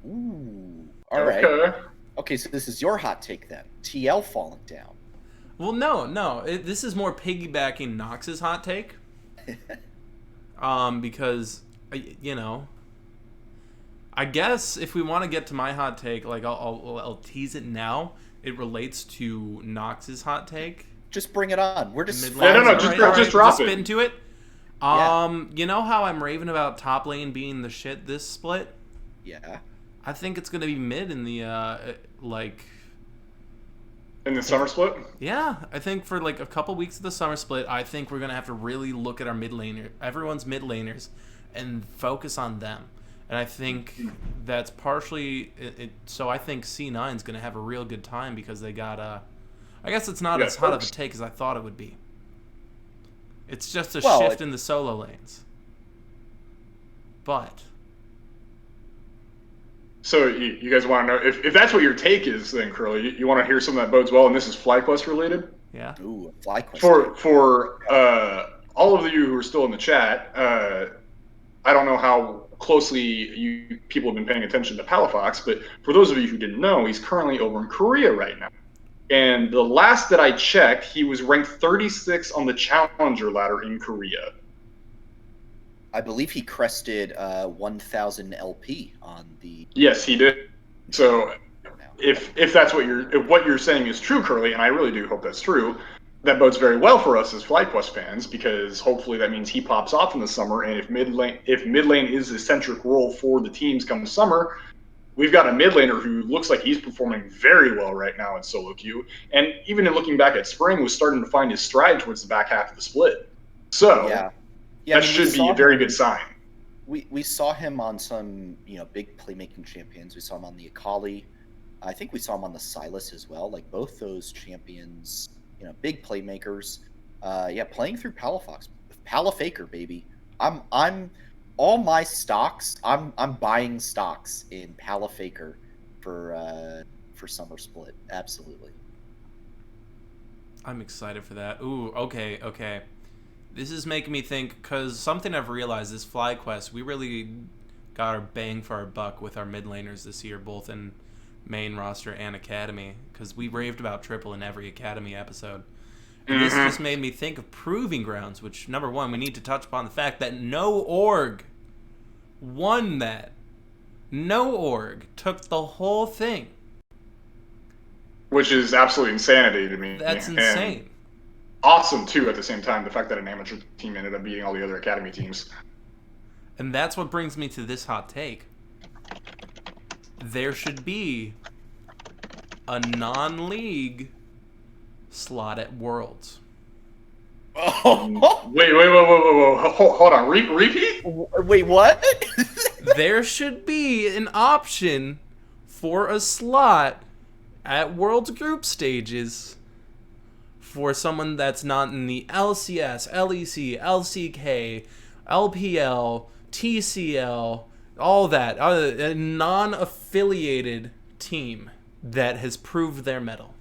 Ooh. All right. Okay, so this is your hot take then. TL falling down. Well, no. This is more piggybacking Nox's hot take. Because, I guess if we want to get to my hot take, like I'll tease it now. It relates to Nox's hot take. Just bring it on. We're just just drop it. Spit into it. Yeah. You know how I'm raving about top lane being the shit this split? Yeah. I think it's gonna be mid in the in the summer split? Yeah, I think for like a couple weeks of the summer split, I think we're going to have to really look at our mid laner, everyone's mid laners, and focus on them. And I think that's partially it. So I think C9 is going to have a real good time because they got I guess it's not as hot of a take as I thought it would be. It's just a shift in the solo lanes. But so you guys want to know if that's what your take is, then Curly, you want to hear something that bodes well, and this is FlyQuest related. Yeah. Ooh, FlyQuest. For all of you who are still in the chat, I don't know how closely you people have been paying attention to Palafox, but for those of you who didn't know, he's currently over in Korea right now. And the last that I checked, he was ranked 36 on the Challenger ladder in Korea. I believe he crested 1,000 LP on the. Yes, he did. So, if that's what you're saying is true, Curly, and I really do hope that's true, that bodes very well for us as FlyQuest fans, because hopefully that means he pops off in the summer. And if mid lane is the centric role for the teams come summer, we've got a mid laner who looks like he's performing very well right now in solo queue, and even in looking back at spring, was starting to find his stride towards the back half of the split. So. Yeah, that should be a very good sign. We saw him on some big playmaking champions. We saw him on the Akali. I think we saw him on the Sylas as well. Like both those champions, big playmakers. Playing through Palafox, Palafaker, baby. I'm all my stocks. I'm buying stocks in Palafaker for summer split. Absolutely. I'm excited for that. Ooh, okay. This is making me think, because something I've realized is FlyQuest, we really got our bang for our buck with our mid laners this year, both in main roster and academy, because we raved about triple in every academy episode. And this just made me think of Proving Grounds, which, number one, we need to touch upon the fact that no org won that. No org took the whole thing. Which is absolute insanity to me. That's insane. And awesome, too, at the same time, the fact that an amateur team ended up beating all the other academy teams. And that's what brings me to this hot take. There should be a non-league slot at Worlds. Oh. Wait. Hold on. Repeat? Wait, what? There should be an option for a slot at Worlds group stages for someone that's not in the LCS, LEC, LCK, LPL, TCL, all that, non-affiliated team that has proved their mettle?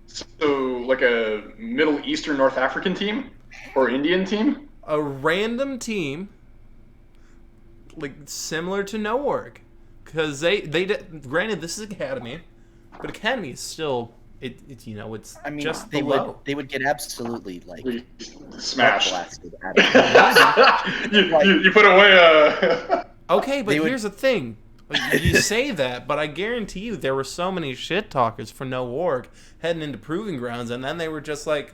So, like a Middle Eastern North African team or Indian team? A random team, like similar to No Org, because granted this is Academy, but Academy is still it's I mean, just they below. would get absolutely like Smashed. blasted out of it. you put away Okay, but They would- here's the thing. You say that, but I guarantee you there were so many shit talkers for No Org heading into Proving Grounds, and then they were just like,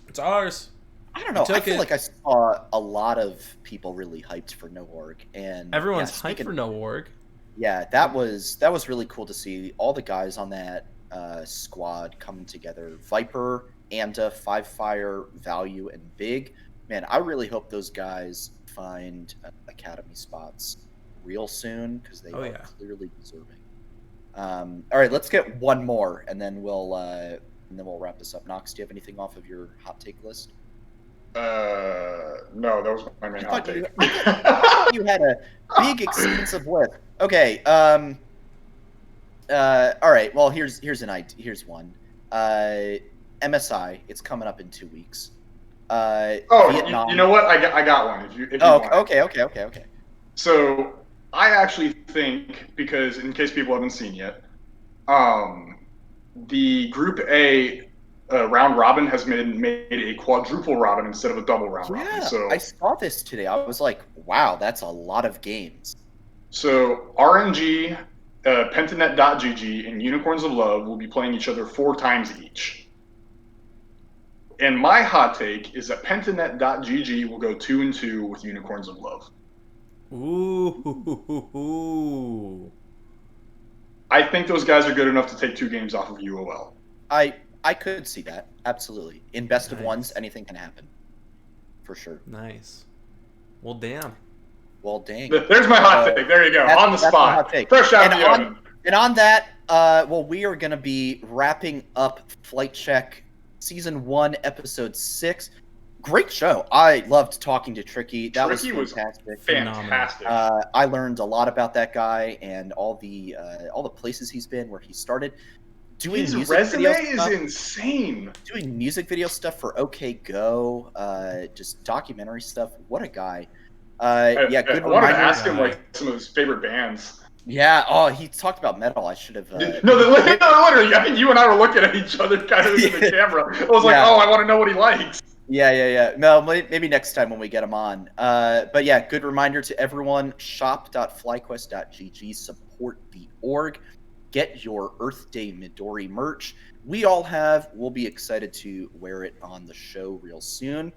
it's ours. I don't know. I took feel it. like I saw a lot of people really hyped for No Org, and Everyone's yeah, hyped for No Org. Yeah, that was really cool to see all the guys on that squad coming together. Viper, Amda, Five Fire, Value, and Big. Man, I really hope those guys find academy spots real soon because they are clearly deserving. All right, let's get one more, and then we'll wrap this up. Knox, do you have anything off of your hot take list? No, that was my main hot take. You had a big, expensive list. Okay. All right. Well, here's one. MSI. It's coming up in 2 weeks. Vietnam. You know what? I got one. If you want. Okay. So I actually think, because in case people haven't seen yet, the Group A round robin has made a quadruple robin instead of a double round robin. Yeah, So I saw this today. I was like, wow, that's a lot of games. So RNG, Pentanet.gg, and Unicorns of Love will be playing each other 4 times each. And my hot take is that Pentanet.gg will go 2-2 with Unicorns of Love. Ooh. I think those guys are good enough to take 2 games off of UOL. I could see that, absolutely. In best of ones, anything can happen, for sure. Nice. Well, damn. Well, dang. There's my hot take. There you go, on the spot. Fresh out of the oven. And on that, we are going to be wrapping up Flight Check Season 1, Episode 6. Great show. I loved talking to Tricky. That Tricky was fantastic. Was fantastic. I learned a lot about that guy and all the places he's been, where he started. His resume is insane. Doing music video stuff for OK Go, just documentary stuff. What a guy. Good I wanted to ask him like some of his favorite bands. Yeah. Oh, he talked about metal. I should have. No, literally. I think you and I were looking at each other, kind of in the camera. I was like, "Oh, I want to know what he likes." Yeah. No, maybe next time when we get him on. But yeah, good reminder to everyone: shop.flyquest.gg. Support the org. Get your Earth Day Midori merch. We'll be excited to wear it on the show real soon.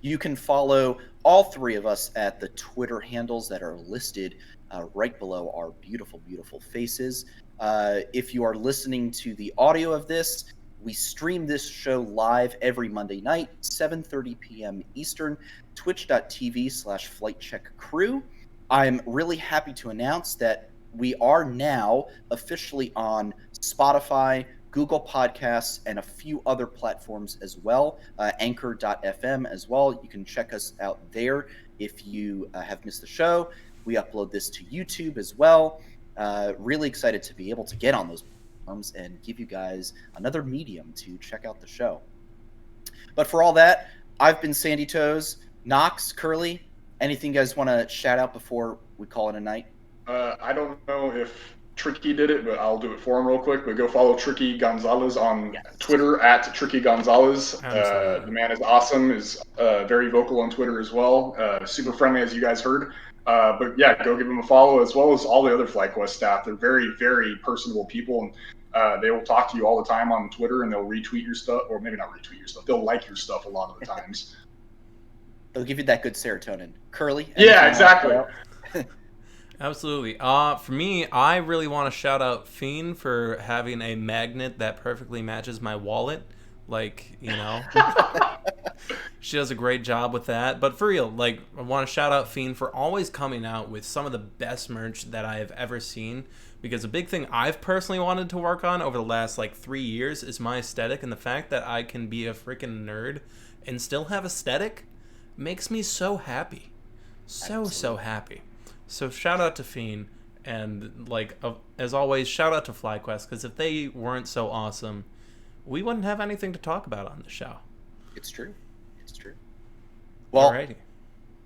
You can follow all 3 of us at the Twitter handles that are listed right below our beautiful, beautiful faces. If you are listening to the audio of this, we stream this show live every Monday night, 7:30 p.m. Eastern, twitch.tv/FlightCheckCrew. I'm really happy to announce that we are now officially on Spotify, Google Podcasts, and a few other platforms as well. Anchor.fm as well. You can check us out there if you have missed the show. We upload this to YouTube as well. Really excited to be able to get on those platforms and give you guys another medium to check out the show. But for all that, I've been Sandy Toes, Knox, Curly. Anything you guys want to shout out before we call it a night? I don't know if Tricky did it, but I'll do it for him real quick. But go follow Tricky Gonzalez on Twitter at Tricky Gonzalez. The man is awesome, is very vocal on Twitter as well. Super friendly, as you guys heard. But yeah, go give him a follow, as well as all the other FlightQuest staff. They're very, very personable people, and they will talk to you all the time on Twitter, and they'll retweet your stuff, or maybe not retweet your stuff. They'll like your stuff a lot of the times. They'll give you that good serotonin. Curly? Yeah, exactly. Absolutely. For me, I really want to shout out Fiend for having a magnet that perfectly matches my wallet. She does a great job with that. But for real, I want to shout out Fiend for always coming out with some of the best merch that I have ever seen. Because a big thing I've personally wanted to work on over the last 3 years is my aesthetic, and the fact that I can be a freaking nerd and still have aesthetic makes me so happy. So happy. So shout out to Fiend, And like as always, shout out to FlyQuest, because if they weren't so awesome, we wouldn't have anything to talk about on the show. It's true. It's true. Well, alrighty.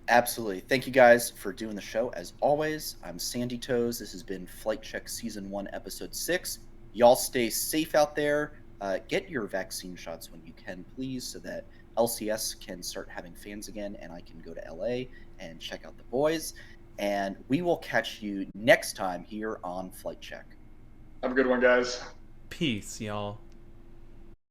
Absolutely. Thank you guys for doing the show. As always, I'm Sandy Toes. This has been Flight Check Season 1, Episode 6. Y'all stay safe out there. Get your vaccine shots when you can, please, so that LCS can start having fans again and I can go to LA and check out the boys. And we will catch you next time here on Flight Check. Have a good one, guys. Peace, y'all.